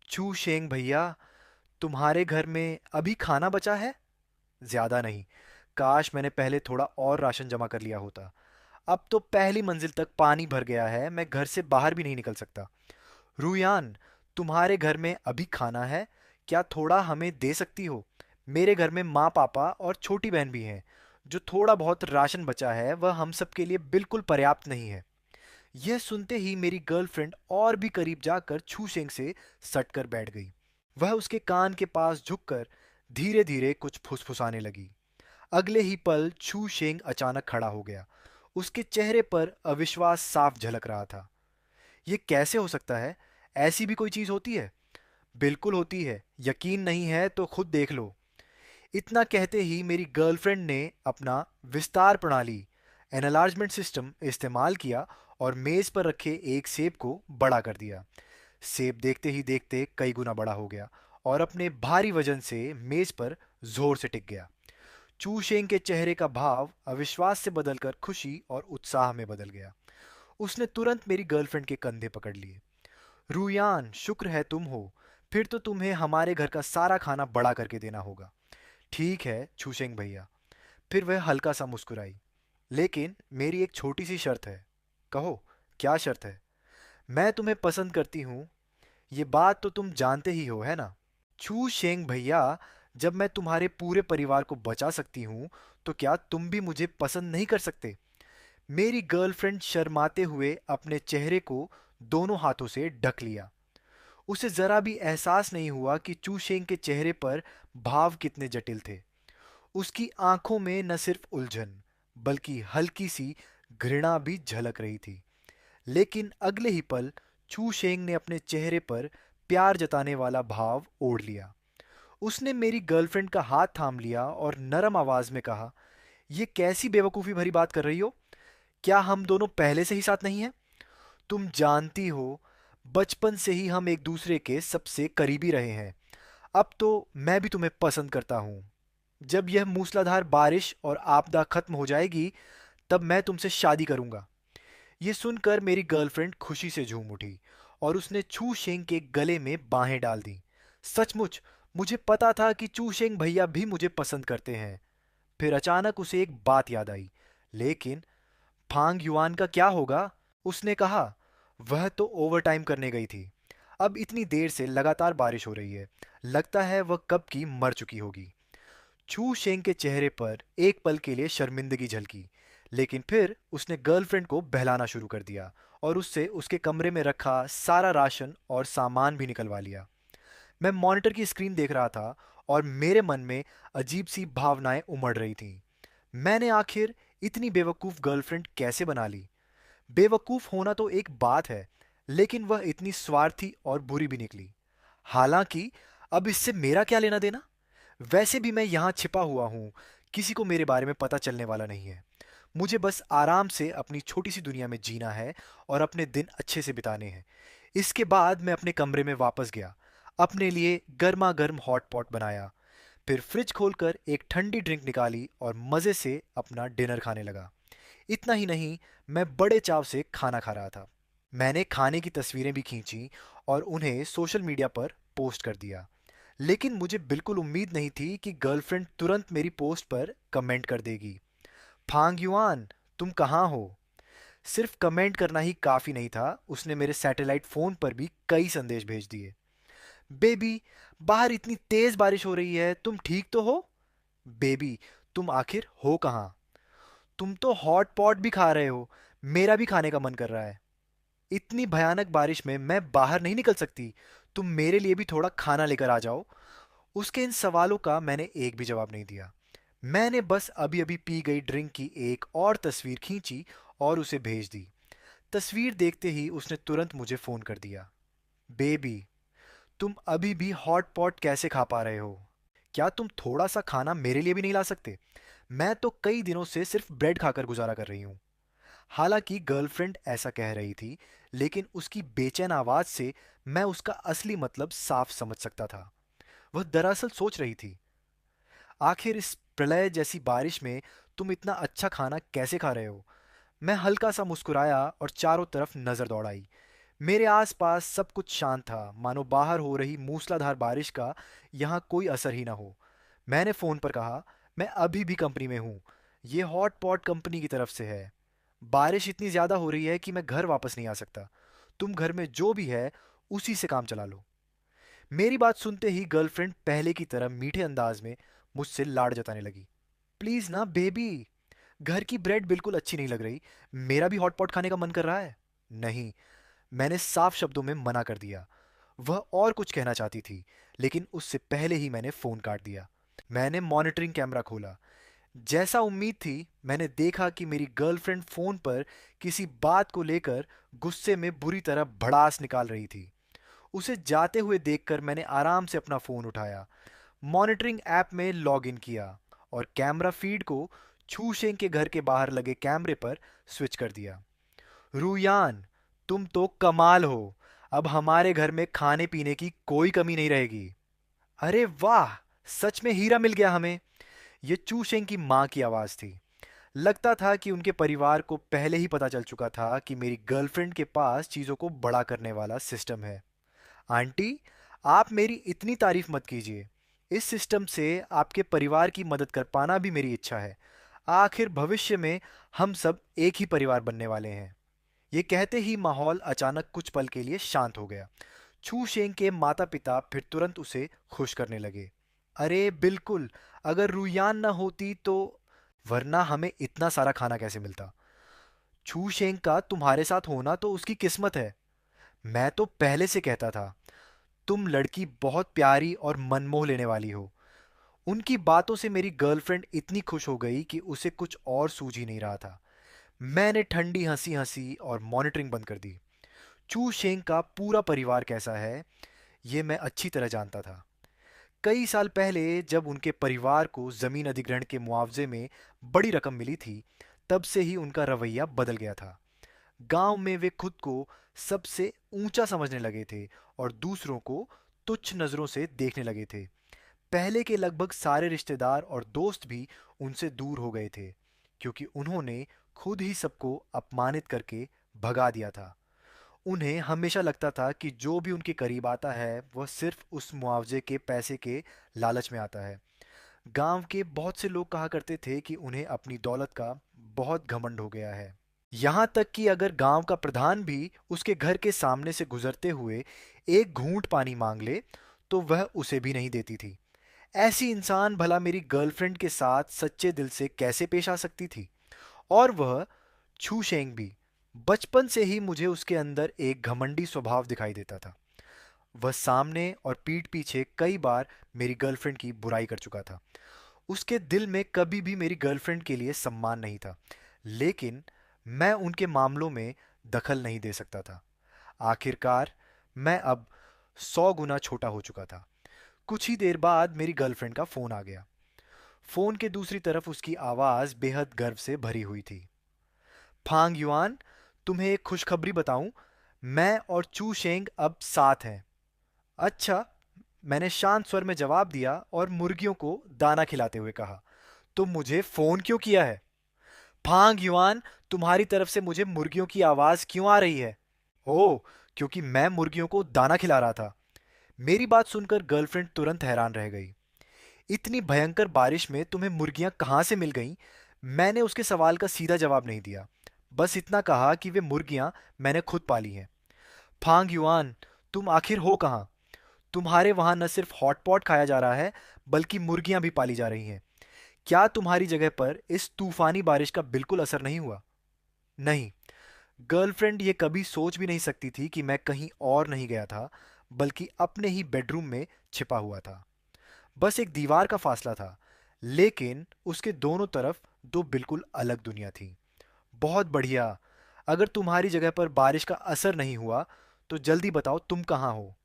चू शेंग भैया, तुम्हारे घर में अभी खाना बचा है? ज्यादा नहीं। काश मैंने पहले थोड़ा और राशन जमा कर लिया होता। अब तो पहली मंजिल तक पानी भर गया है, मैं घर से बाहर भी नहीं निकल सकता। रुयान, तुम्हारे घर में अभी खाना है? क्या थोड़ा हमें दे सकती हो? मेरे घर में माँ पापा और छोटी बहन भी हैं। जो थोड़ा बहुत राशन बचा है वह हम सब के लिए बिल्कुल पर्याप्त नहीं है। यह सुनते ही मेरी गर्लफ्रेंड और भी करीब जाकर छू शेंग से सटकर बैठ गई। वह उसके कान के पास झुककर धीरे धीरे कुछ फुसफुसाने लगी। अगले ही पल छू शेंग अचानक खड़ा हो गया। उसके चेहरे पर अविश्वास साफ झलक रहा था। ये कैसे हो सकता है? ऐसी भी कोई चीज होती है? बिल्कुल होती है। यकीन नहीं है तो खुद देख लो। इतना कहते ही मेरी गर्लफ्रेंड ने अपना विस्तार प्रणाली एनलार्जमेंट सिस्टम इस्तेमाल किया और मेज पर रखे एक सेब को बड़ा कर दिया। सेब देखते ही देखते कई गुना बड़ा हो गया और अपने भारी वजन से मेज पर जोर से टिक गया। चूशेंग के चेहरे का भाव अविश्वास से बदलकर खुशी और उत्साह में बदल गया। उसने तुरंत मेरी गर्लफ्रेंड के कंधे पकड़ लिए। रूयान, शुक्र है तुम हो। फिर तो तुम्हें हमारे घर का सारा खाना बड़ा करके देना होगा। ठीक है छूशेंग भैया। फिर वह हल्का सा मुस्कुराई। लेकिन मेरी एक छोटी सी शर्त है। कहो, क्या शर्त है? मैं तुम्हें पसंद करती हूँ, ये बात तो तुम जानते ही हो, है ना? छू शेंग भैया, जब मैं तुम्हारे पूरे परिवार को बचा सकती हूँ, तो क्या तुम भी मुझे पसंद नहीं कर सकते? मेरी गर्लफ्रेंड शर्माते हुए अपने चेहरे को दोनों हाथों से ढक लिया। उसे जरा भी एहसास नहीं हुआ कि चू शेंग के चेहरे पर भाव कितने जटिल थे। उसकी आंखों में न सिर्फ उलझन, बल्कि हल्की सी घृणा भी झलक रही थी। लेकिन अगले ही पल चू शेंग ने अपने चेहरे पर प्यार जताने वाला भाव ओढ़ लिया। उसने मेरी गर्लफ्रेंड का हाथ थाम लिया और नरम आवाज में कहा, "ये कैसी बेवकूफ़ी भरी बात कर रही हो? क्या हम दोनों पहले से ही साथ नहीं हैं? तुम जानती हो, बचपन से ही हम एक दूसरे के सबसे करीबी रहे हैं। अब तो मैं भी तुम्हें पसंद करता हूँ। जब यह मूसलाधार बारिश और आपदा खत्म हो जाएगी, तब मैं तुमसे शादी करूंगा।" ये सुनकर मेरी गर्लफ्रेंड खुशी से झूम उठी और उसने चू शेंग के गले में बाहें डाल दी। सचमुच, मुझे पता था कि चू शेंग भैया भी मुझे पसंद करते हैं। फिर अचानक उसे एक बात याद आई। लेकिन फांग युआन का क्या होगा? उसने कहा। वह तो ओवरटाइम करने गई थी। अब इतनी देर से लगातार बारिश हो रही है, लगता है वह कब की मर चुकी होगी। छू शेंग के चेहरे पर एक पल के लिए शर्मिंदगी झलकी, लेकिन फिर उसने गर्लफ्रेंड को बहलाना शुरू कर दिया और उससे उसके कमरे में रखा सारा राशन और सामान भी निकलवा लिया। मैं मॉनिटर की स्क्रीन देख रहा था और मेरे मन में अजीब सी भावनाएं उमड़ रही थीं। मैंने आखिर इतनी बेवकूफ़ गर्लफ्रेंड कैसे बना ली? बेवकूफ़ होना तो एक बात है, लेकिन वह इतनी स्वार्थी और बुरी भी निकली। हालांकि अब इससे मेरा क्या लेना देना? वैसे भी मैं यहाँ छिपा हुआ हूँ, किसी को मेरे बारे में पता चलने वाला नहीं है। मुझे बस आराम से अपनी छोटी सी दुनिया में जीना है और अपने दिन अच्छे से बिताने हैं। इसके बाद मैं अपने कमरे में वापस गया, अपने लिए गर्मा गर्म हॉट पॉट बनाया, फिर फ्रिज खोलकर एक ठंडी ड्रिंक निकाली और मज़े से अपना डिनर खाने लगा। इतना ही नहीं, मैं बड़े चाव से खाना खा रहा था। मैंने खाने की तस्वीरें भी खींची और उन्हें सोशल मीडिया पर पोस्ट कर दिया। लेकिन मुझे बिल्कुल उम्मीद नहीं थी कि गर्लफ्रेंड तुरंत मेरी पोस्ट पर कमेंट कर देगी। फांग युआन, तुम कहाँ हो? सिर्फ कमेंट करना ही काफ़ी नहीं था, उसने मेरे सैटेलाइट फ़ोन पर भी कई संदेश भेज दिए। बेबी, बाहर इतनी तेज़ बारिश हो रही है, तुम ठीक तो हो? बेबी, तुम आखिर हो कहाँ? तुम तो हॉट पॉट भी खा रहे हो, मेरा भी खाने का मन कर रहा है। इतनी भयानक बारिश में मैं बाहर नहीं निकल सकती, तुम मेरे लिए भी थोड़ा खाना लेकर आ जाओ। उसके इन सवालों का मैंने एक भी जवाब नहीं दिया। मैंने बस अभी अभी पी गई ड्रिंक की एक और तस्वीर खींची और उसे भेज दी। तस्वीर देखते ही उसने तुरंत मुझे फ़ोन कर दिया। बेबी, तुम अभी भी हॉट पॉट कैसे खा पा रहे हो? क्या तुम थोड़ा सा खाना मेरे लिए भी नहीं ला सकते? मैं तो कई दिनों से सिर्फ ब्रेड खाकर गुजारा कर रही हूँ। हालांकि गर्लफ्रेंड ऐसा कह रही थी, लेकिन उसकी बेचैन आवाज़ से मैं उसका असली मतलब साफ समझ सकता था। वह दरअसल सोच रही थी, आखिर इस प्रलय जैसी बारिश में तुम इतना अच्छा खाना कैसे खा रहे हो? मैं हल्का सा मुस्कुराया और चारों तरफ नज़र दौड़ाई। मेरे आसपास सब कुछ शांत था, मानो बाहर हो रही मूसलाधार बारिश का यहाँ कोई असर ही ना हो। मैंने फ़ोन पर कहा, मैं अभी भी कंपनी में हूँ। ये हॉट पॉट कंपनी की तरफ से है। बारिश इतनी ज़्यादा हो रही है कि मैं घर वापस नहीं आ सकता। तुम घर में जो भी है, उसी से काम चला लो। मेरी बात सुनते ही गर्लफ्रेंड पहले की तरह मीठे अंदाज में मुझसे लाड़ जताने लगी। प्लीज़ ना बेबी, घर की ब्रेड बिल्कुल अच्छी नहीं लग रही। मेरा भी हॉट पॉट खाने का मन कर रहा है। नहीं, मैंने साफ शब्दों में मना कर दिया। वह और कुछ कहना चाहती थी, लेकिन उससे पहले ही मैंने फ़ोन काट दिया। मैंने मॉनिटरिंग कैमरा खोला। जैसा उम्मीद थी, मैंने देखा कि मेरी गर्लफ्रेंड फ़ोन पर किसी बात को लेकर गुस्से में बुरी तरह भड़ास निकाल रही थी। उसे जाते हुए देखकर मैंने आराम से अपना फ़ोन उठाया, मॉनिटरिंग ऐप में लॉग इन किया और कैमरा फीड को छूशेंग के घर के बाहर लगे कैमरे पर स्विच कर दिया। रूयान, तुम तो कमाल हो। अब हमारे घर में खाने पीने की कोई कमी नहीं रहेगी। अरे वाह! सच में हीरा मिल गया हमें। ये चूशेंग की माँ की आवाज़ थी। लगता था कि उनके परिवार को पहले ही पता चल चुका था कि मेरी गर्लफ्रेंड के पास चीज़ों को बड़ा करने वाला सिस्टम है। आंटी, आप मेरी इतनी तारीफ मत कीजिए। इस सिस्टम से आपके परिवार की मदद कर पाना भी मेरी इच्छा है। आखिर भविष्य में हम सब एक ही परिवार बनने वाले हैं। ये कहते ही माहौल अचानक कुछ पल के लिए शांत हो गया। छू शेंग के माता पिता फिर तुरंत उसे खुश करने लगे। अरे बिल्कुल, अगर रुयान न होती तो, वरना हमें इतना सारा खाना कैसे मिलता। छू शेंग का तुम्हारे साथ होना तो उसकी किस्मत है। मैं तो पहले से कहता था, तुम लड़की बहुत प्यारी और मनमोह लेने वाली हो। उनकी बातों से मेरी गर्लफ्रेंड इतनी खुश हो गई कि उसे कुछ और सूझ ही नहीं रहा था। मैंने ठंडी हंसी हंसी और मॉनिटरिंग बंद कर दी। चू शेंग का पूरा परिवार कैसा है, ये मैं अच्छी तरह जानता था। कई साल पहले जब उनके परिवार को जमीन अधिग्रहण के मुआवजे में बड़ी रकम मिली थी, तब से ही उनका रवैया बदल गया था। गांव में वे खुद को सबसे ऊंचा समझने लगे थे और दूसरों को तुच्छ नजरों से देखने लगे थे। पहले के लगभग सारे रिश्तेदार और दोस्त भी उनसे दूर हो गए थे, क्योंकि उन्होंने खुद ही सबको अपमानित करके भगा दिया था। उन्हें हमेशा लगता था कि जो भी उनके करीब आता है वह सिर्फ उस मुआवजे के पैसे के लालच में आता है। गांव के बहुत से लोग कहा करते थे कि उन्हें अपनी दौलत का बहुत घमंड हो गया है। यहाँ तक कि अगर गांव का प्रधान भी उसके घर के सामने से गुजरते हुए एक घूंट पानी मांग ले, तो वह उसे भी नहीं देती थी। ऐसी इंसान भला मेरी गर्लफ्रेंड के साथ सच्चे दिल से कैसे पेश आ सकती थी? और वह छू शेंग भी। बचपन से ही मुझे उसके अंदर एक घमंडी स्वभाव दिखाई देता था। वह सामने और पीठ पीछे कई बार मेरी गर्लफ्रेंड की बुराई कर चुका था। उसके दिल में कभी भी मेरी गर्लफ्रेंड के लिए सम्मान नहीं था, लेकिन मैं उनके मामलों में दखल नहीं दे सकता था। आखिरकार मैं अब 100 गुना छोटा हो चुका था। कुछ ही देर बाद मेरी गर्लफ्रेंड का फोन आ गया। फोन के दूसरी तरफ उसकी आवाज बेहद गर्व से भरी हुई थी। फांग युआन, तुम्हें एक खुशखबरी बताऊं, मैं और चू शेंग अब साथ हैं। अच्छा, मैंने शांत स्वर में जवाब दिया और मुर्गियों को दाना खिलाते हुए कहा। तो मुझे फोन क्यों किया है? फांग युआन, तुम्हारी तरफ से मुझे मुर्गियों की आवाज क्यों आ रही है? ओह, क्योंकि मैं मुर्गियों को दाना खिला रहा था। मेरी बात सुनकर गर्लफ्रेंड तुरंत हैरान रह गई। इतनी भयंकर बारिश में तुम्हें मुर्गियां कहां से मिल गईं? मैंने उसके सवाल का सीधा जवाब नहीं दिया, बस इतना कहा कि वे मुर्गियां मैंने खुद पाली हैं। फांग युआन, तुम आखिर हो कहाँ? तुम्हारे वहां न सिर्फ हॉटपॉट खाया जा रहा है, बल्कि मुर्गियां भी पाली जा रही हैं। क्या तुम्हारी जगह पर इस तूफानी बारिश का बिल्कुल असर नहीं हुआ? नहीं। गर्लफ्रेंड ये कभी सोच भी नहीं सकती थी कि मैं कहीं और नहीं गया था, बल्कि अपने ही बेडरूम में छिपा हुआ था। बस एक दीवार का फासला था, लेकिन उसके दोनों तरफ दो बिल्कुल अलग दुनिया थी। बहुत बढ़िया। अगर तुम्हारी जगह पर बारिश का असर नहीं हुआ, तो जल्दी बताओ तुम कहाँ हो।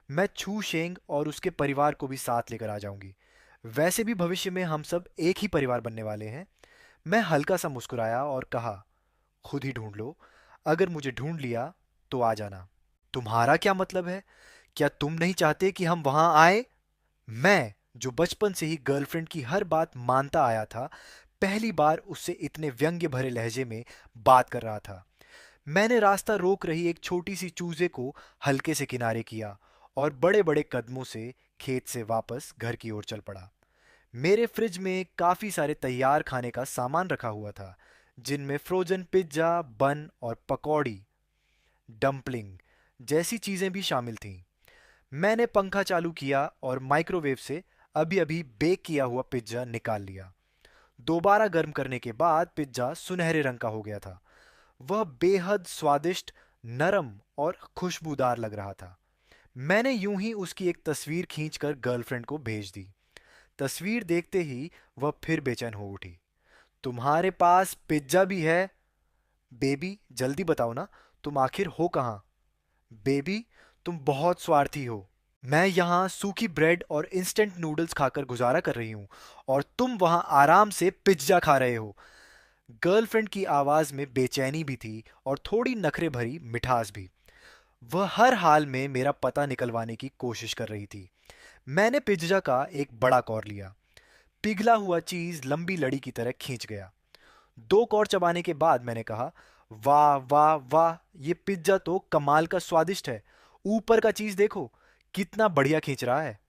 मैं छू शेंग और उसके परिवार को भी साथ लेकर आ जाऊंगी। वैसे भी भविष्य में हम सब एक ही परिवार बनने वाले हैं। मैं हल्का सा मुस्कुराया और कहा, खुद ही ढूंढ लो। अगर मुझे ढूंढ लिया तो आ जाना। तुम्हारा क्या मतलब है? क्या तुम नहीं चाहते कि हम वहां आए? मैं, जो बचपन से ही गर्लफ्रेंड की हर बात मानता आया था, पहली बार उससे इतने व्यंग्य भरे लहजे में बात कर रहा था। मैंने रास्ता रोक रही एक छोटी सी चूजे को हल्के से किनारे किया और बड़े बड़े कदमों से खेत से वापस घर की ओर चल पड़ा। मेरे फ्रिज में काफी सारे तैयार खाने का सामान रखा हुआ था, जिनमें फ्रोजन पिज्जा, बन और पकौड़ी, डंपलिंग जैसी चीजें भी शामिल थीं। मैंने पंखा चालू किया और माइक्रोवेव से अभी अभी बेक किया हुआ पिज्जा निकाल लिया। दोबारा गर्म करने के बाद पिज्जा सुनहरे रंग का हो गया था। वह बेहद स्वादिष्ट, नरम और खुशबूदार लग रहा था। मैंने यूं ही उसकी एक तस्वीर खींचकर गर्लफ्रेंड को भेज दी। तस्वीर देखते ही वह फिर बेचैन हो उठी। तुम्हारे पास पिज्जा भी है? बेबी, जल्दी बताओ ना, तुम आखिर हो कहाँ? बेबी, तुम बहुत स्वार्थी हो। मैं यहाँ सूखी ब्रेड और इंस्टेंट नूडल्स खाकर गुजारा कर रही हूँ, और तुम वहाँ आराम से पिज्जा खा रहे हो। गर्लफ्रेंड की आवाज में बेचैनी भी थी और थोड़ी नखरे भरी मिठास भी। वह हर हाल में मेरा पता निकलवाने की कोशिश कर रही थी। मैंने पिज्जा का एक बड़ा कौर लिया। पिघला हुआ चीज लंबी लड़ी की तरह खींच गया। 2 कौर चबाने के बाद मैंने कहा, वाह वाह वाह, ये पिज्जा तो कमाल का स्वादिष्ट है। ऊपर का चीज देखो, कितना बढ़िया खींच रहा है।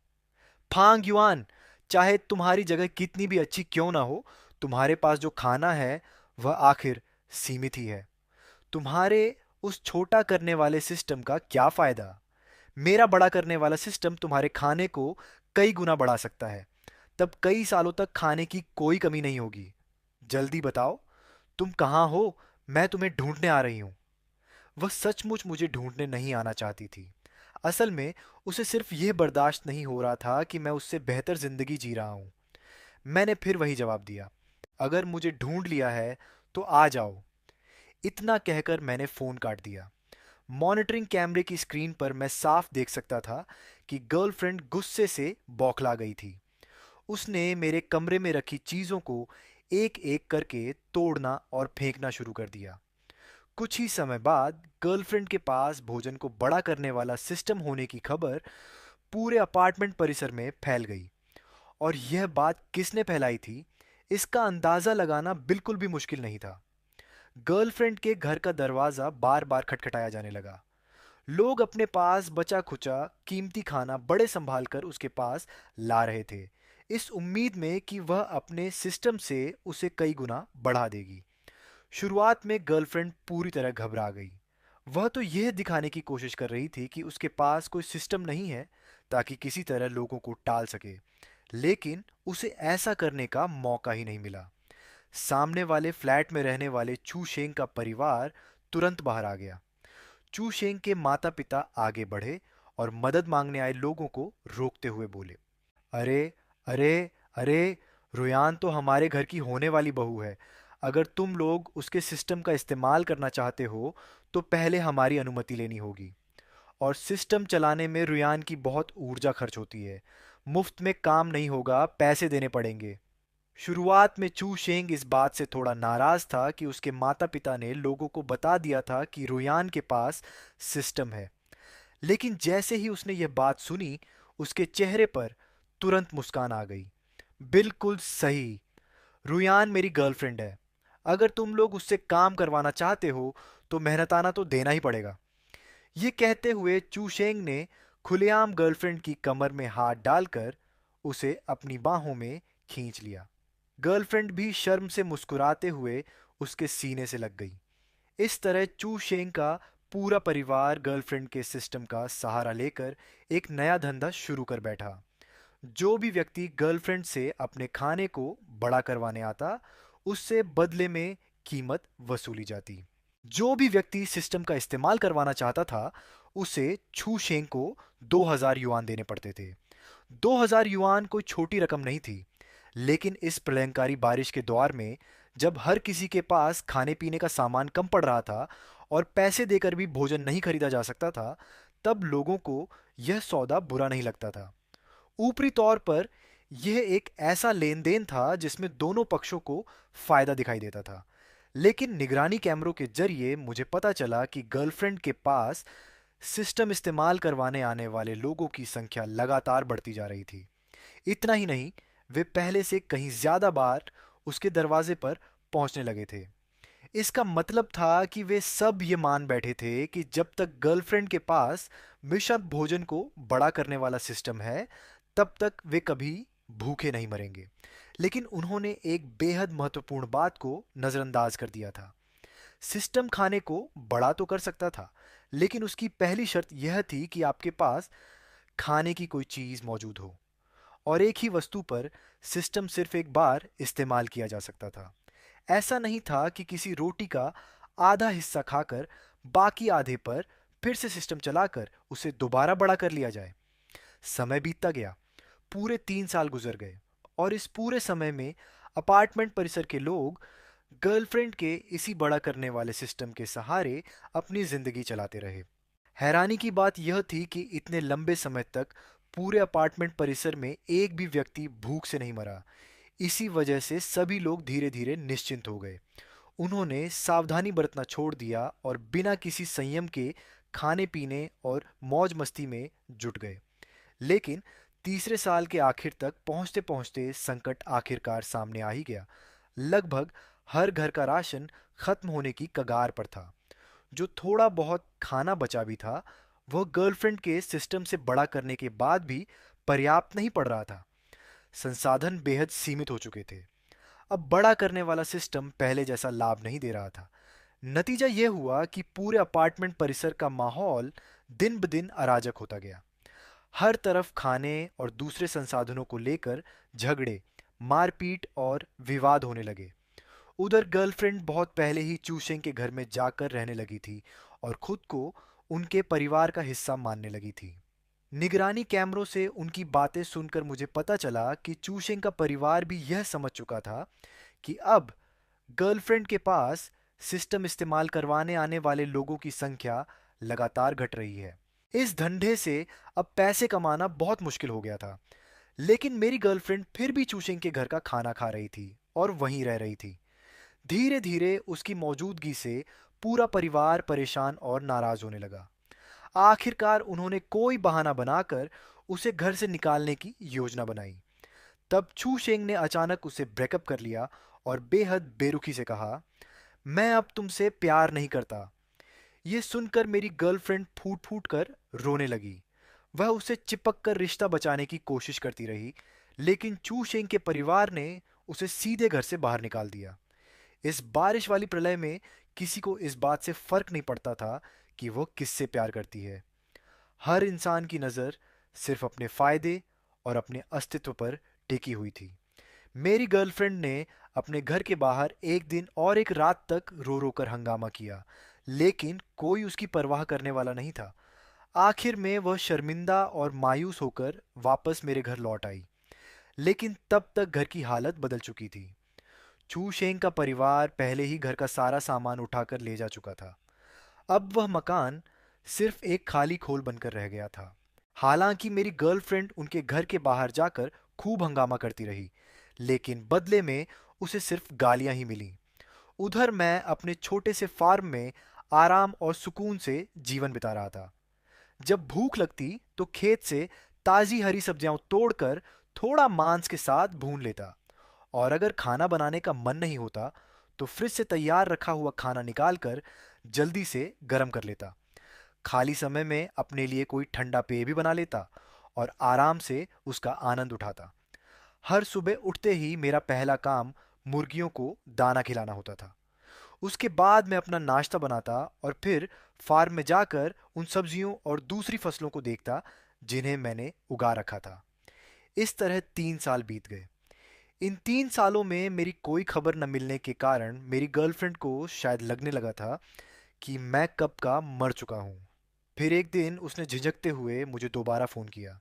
फांग युआन, चाहे तुम्हारी जगह कितनी भी अच्छी क्यों ना हो, तुम्हारे पास जो खाना है वह आखिर सीमित ही है। तुम्हारे उस छोटा करने वाले सिस्टम का क्या फायदा? मेरा बड़ा करने वाला सिस्टम तुम्हारे खाने को कई गुना बढ़ा सकता है। तब कई सालों तक खाने की कोई कमी नहीं होगी। जल्दी बताओ, तुम कहाँ हो? मैं तुम्हें ढूंढने आ रही हूँ। वह सचमुच मुझे ढूंढने नहीं आना चाहती थी। असल में उसे सिर्फ यह बर्दाश्त नहीं हो रहा था कि मैं उससे बेहतर जिंदगी जी रहा हूँ। मैंने फिर वही जवाब दिया, अगर मुझे ढूंढ लिया है तो आ जाओ। इतना कहकर मैंने फोन काट दिया। मॉनिटरिंग कैमरे की स्क्रीन पर मैं साफ देख सकता था कि गर्लफ्रेंड गुस्से से बौखला गई थी। उसने मेरे कमरे में रखी चीजों को एक एक करके तोड़ना और फेंकना शुरू कर दिया। कुछ ही समय बाद गर्लफ्रेंड के पास भोजन को बड़ा करने वाला सिस्टम होने की खबर पूरे अपार्टमेंट परिसर में फैल गई। और यह बात किसने फैलाई थी, इसका अंदाजा लगाना बिल्कुल भी मुश्किल नहीं था। गर्लफ्रेंड के घर का दरवाजा बार बार खटखटाया जाने लगा। लोग अपने पास बचा खुचा कीमती खाना बड़े संभाल कर उसके पास ला रहे थे, इस उम्मीद में कि वह अपने सिस्टम से उसे कई गुना बढ़ा देगी। शुरुआत में गर्लफ्रेंड पूरी तरह घबरा गई। वह तो यह दिखाने की कोशिश कर रही थी कि उसके पास कोई सिस्टम नहीं है, ताकि किसी तरह लोगों को टाल सके। लेकिन उसे ऐसा करने का मौका ही नहीं मिला। सामने वाले फ्लैट में रहने वाले चू शेंग का परिवार तुरंत बाहर आ गया। चू शेंग के माता पिता आगे बढ़े और मदद मांगने आए लोगों को रोकते हुए बोले, अरे अरे अरे, रुयान तो हमारे घर की होने वाली बहू है। अगर तुम लोग उसके सिस्टम का इस्तेमाल करना चाहते हो तो पहले हमारी अनुमति लेनी होगी। और सिस्टम चलाने में रुयान की बहुत ऊर्जा खर्च होती है। मुफ्त में काम नहीं होगा, पैसे देने पड़ेंगे। शुरुआत में चू शेंग इस बात से थोड़ा नाराज था कि उसके माता पिता ने लोगों को बता दिया था कि रुयान के पास सिस्टम है। लेकिन जैसे ही उसने यह बात सुनी, उसके चेहरे पर तुरंत मुस्कान आ गई। बिल्कुल सही, रुयान मेरी गर्लफ्रेंड है। अगर तुम लोग उससे काम करवाना चाहते हो तो मेहनताना तो देना ही पड़ेगा। ये कहते हुए चूशेंग ने खुलेआम गर्लफ्रेंड की कमर में हाथ डालकर उसे अपनी बाहों में खींच लिया। गर्लफ्रेंड भी शर्म से मुस्कुराते हुए उसके सीने से लग गई। इस तरह चू शेंग का पूरा परिवार गर्लफ्रेंड के सिस्टम का सहारा लेकर एक नया धंधा शुरू कर बैठा। जो भी व्यक्ति गर्लफ्रेंड से अपने खाने को बड़ा करवाने आता, उससे बदले में कीमत वसूली जाती। जो भी व्यक्ति सिस्टम का इस्तेमाल करवाना चाहता था, उसे छू शेंग को 2000 युआन देने पड़ते थे। 2000 युआन कोई छोटी रकम नहीं थी। लेकिन इस प्रलयंकारी बारिश के दौर में, जब हर किसी के पास खाने पीने का सामान कम पड़ रहा था और पैसे देकर भी भोजन नहीं खरीदा जा सकता था, तब लोगों को यह सौदा बुरा नहीं लगता था। ऊपरी तौर पर यह एक ऐसा लेन देन था जिसमें दोनों पक्षों को फायदा दिखाई देता था। लेकिन निगरानी कैमरों के जरिए मुझे पता चला कि गर्लफ्रेंड के पास सिस्टम इस्तेमाल करवाने आने वाले लोगों की संख्या लगातार बढ़ती जा रही थी। इतना ही नहीं, वे पहले से कहीं ज्यादा बार उसके दरवाजे पर पहुंचने लगे थे। इसका मतलब था कि वे सब ये मान बैठे थे कि जब तक गर्लफ्रेंड के पास मिशन भोजन को बड़ा करने वाला सिस्टम है, तब तक वे कभी भूखे नहीं मरेंगे। लेकिन उन्होंने एक बेहद महत्वपूर्ण बात को नजरअंदाज कर दिया था। सिस्टम खाने को बड़ा तो कर सकता था, लेकिन उसकी पहली शर्त यह थी कि आपके पास खाने की कोई चीज मौजूद हो। और एक ही वस्तु पर सिस्टम सिर्फ एक बार इस्तेमाल किया जा सकता था। ऐसा नहीं था कि किसी रोटी का आधा हिस्सा खाकर बाकी आधे पर फिर से सिस्टम चलाकर उसे दोबारा बड़ा कर लिया जाए। समय बीतता गया। पूरे 3 साल गुजर गए और इस पूरे समय में अपार्टमेंट परिसर के लोग गर्लफ्रेंड के इसी बड़ा करने वाले सिस्टम के सहारे अपनी जिंदगी चलाते रहे। हैरानी की बात यह थी कि इतने लंबे समय तक पूरे अपार्टमेंट परिसर में एक भी व्यक्ति भूख से नहीं मरा। इसी वजह से सभी लोग धीरे धीरे निश्चिंत हो गए। उन्होंने सावधानी बरतना छोड़ दिया और बिना किसी संयम के खाने पीने और मौज मस्ती में जुट गए। लेकिन तीसरे साल के आखिर तक पहुंचते पहुंचते संकट आखिरकार सामने आ ही गया। लगभग हर घर का राशन खत्म होने की कगार पर था। जो थोड़ा बहुत खाना बचा भी था, वह गर्लफ्रेंड के सिस्टम से बड़ा करने के बाद भी पर्याप्त नहीं पड़ रहा था। संसाधन बेहद सीमित हो चुके थे। अब बड़ा करने वाला सिस्टम पहले जैसा लाभ नहीं दे रहा था। नतीजा यह हुआ कि पूरे अपार्टमेंट परिसर का माहौल दिन ब दिन अराजक होता गया। हर तरफ खाने और दूसरे संसाधनों को लेकर झगड़े, मारपीट और विवाद होने लगे। उधर गर्लफ्रेंड बहुत पहले ही चूशेंग के घर में जाकर रहने लगी थी और खुद को उनके परिवार का हिस्सा मानने लगी थी। निगरानी कैमरों से उनकी बातें सुनकर मुझे पता चला कि चूशेंग का परिवार भी यह समझ चुका था कि अब गर्लफ्रेंड के पास सिस्टम इस्तेमाल करवाने आने वाले लोगों की संख्या लगातार घट रही है। इस धंधे से अब पैसे कमाना बहुत मुश्किल हो गया था। लेकिन मेरी गर्लफ्रेंड फिर भी चूशेंग के घर का खाना खा रही थी और वहीं रह रही थी। धीरे धीरे उसकी मौजूदगी से पूरा परिवार परेशान और नाराज होने लगा। आखिरकार उन्होंने कोई बहाना बनाकर उसे घर से निकालने की योजना बनाई। तब छू शेंग ने अचानक उसे ब्रेकअप कर लिया और बेहद बेरुखी से कहा, मैं अब तुमसे प्यार नहीं करता। ये सुनकर मेरी गर्लफ्रेंड फूट फूट कर रोने लगी। वह उसे चिपक कर रिश्ता बचाने की कोशिश करती रही, लेकिन चू शेंग के परिवार ने उसे सीधे घर से बाहर निकाल दिया। इस बारिश वाली प्रलय में किसी को इस बात से फर्क नहीं पड़ता था कि वो किससे प्यार करती है। हर इंसान की नज़र सिर्फ अपने फायदे और अपने अस्तित्व पर टिकी हुई थी। मेरी गर्लफ्रेंड ने अपने घर के बाहर एक दिन और एक रात तक रो रो कर हंगामा किया, लेकिन कोई उसकी परवाह करने वाला नहीं था। आखिर में वह शर्मिंदा और मायूस होकर वापस मेरे घर लौट आई, लेकिन तब तक घर की हालत बदल चुकी थी। चू शेंग का परिवार पहले ही घर का सारा सामान उठाकर ले जा चुका था। अब वह मकान सिर्फ एक खाली खोल बनकर रह गया था। हालांकि मेरी गर्लफ्रेंड उनके घर के बाहर जाकर खूब हंगामा करती रही, लेकिन बदले में उसे सिर्फ गालियां ही मिली। उधर मैं अपने छोटे से फार्म में आराम और सुकून से जीवन बिता रहा था। जब भूख लगती तो खेत से ताजी हरी सब्जियां तोड़कर थोड़ा मांस के साथ भून लेता, और अगर खाना बनाने का मन नहीं होता तो फ्रिज से तैयार रखा हुआ खाना निकालकर जल्दी से गर्म कर लेता। खाली समय में अपने लिए कोई ठंडा पेय भी बना लेता और आराम से उसका आनंद उठाता। हर सुबह उठते ही मेरा पहला काम मुर्गियों को दाना खिलाना होता था। उसके बाद मैं अपना नाश्ता बनाता और फिर फार्म में जाकर उन सब्जियों और दूसरी फसलों को देखता जिन्हें मैंने उगा रखा था। इस तरह 3 साल बीत गए। इन 3 सालों में मेरी कोई खबर न मिलने के कारण मेरी गर्लफ्रेंड को शायद लगने लगा था कि मैं कब का मर चुका हूँ। फिर एक दिन उसने झिझकते हुए मुझे दोबारा फ़ोन किया,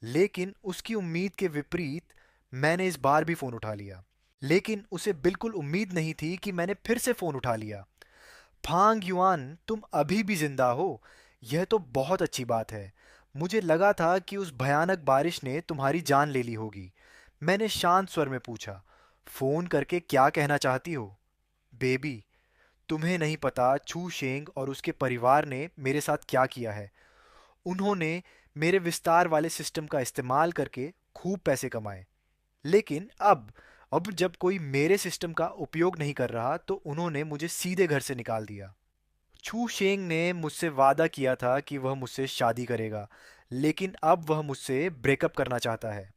लेकिन उसकी उम्मीद के विपरीत मैंने इस बार भी फ़ोन उठा लिया। लेकिन उसे बिल्कुल उम्मीद नहीं थी कि मैंने फिर से फ़ोन उठा लिया। फांग युआन, तुम अभी भी जिंदा हो, यह तो बहुत अच्छी बात है। मुझे लगा था कि उस भयानक बारिश ने तुम्हारी जान ले ली होगी। मैंने शांत स्वर में पूछा, फोन करके क्या कहना चाहती हो? बेबी, तुम्हें नहीं पता छू शेंग और उसके परिवार ने मेरे साथ क्या किया है। उन्होंने मेरे विस्तार वाले सिस्टम का इस्तेमाल करके खूब पैसे कमाए, लेकिन अब जब कोई मेरे सिस्टम का उपयोग नहीं कर रहा तो उन्होंने मुझे सीधे घर से निकाल दिया। छू शेंग ने मुझसे वादा किया था कि वह मुझसे शादी करेगा, लेकिन अब वह मुझसे ब्रेकअप करना चाहता है।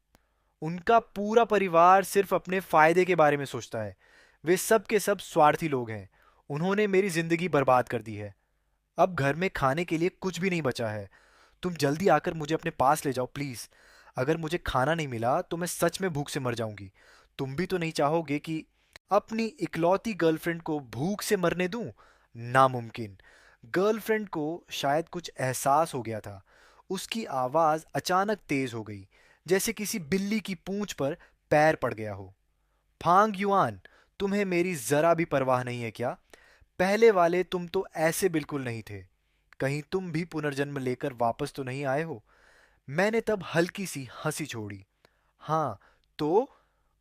उनका पूरा परिवार सिर्फ अपने फायदे के बारे में सोचता है। वे सब के सब स्वार्थी लोग हैं। उन्होंने मेरी जिंदगी बर्बाद कर दी है। अब घर में खाने के लिए कुछ भी नहीं बचा है। तुम जल्दी आकर मुझे अपने पास ले जाओ प्लीज। अगर मुझे खाना नहीं मिला तो मैं सच में भूख से मर जाऊंगी। तुम भी तो नहीं चाहोगे कि अपनी इकलौती गर्लफ्रेंड को भूख से मरने दूं? नामुमकिन। गर्लफ्रेंड को शायद कुछ एहसास हो गया था। उसकी आवाज अचानक तेज हो गई, जैसे किसी बिल्ली की पूंछ पर पैर पड़ गया हो। फांग युआन, तुम्हें मेरी जरा भी परवाह नहीं है क्या? पहले वाले तुम तो ऐसे बिल्कुल नहीं थे। कहीं तुम भी पुनर्जन्म लेकर वापस तो नहीं आए हो? मैंने तब हल्की सी हंसी छोड़ी। हाँ, तो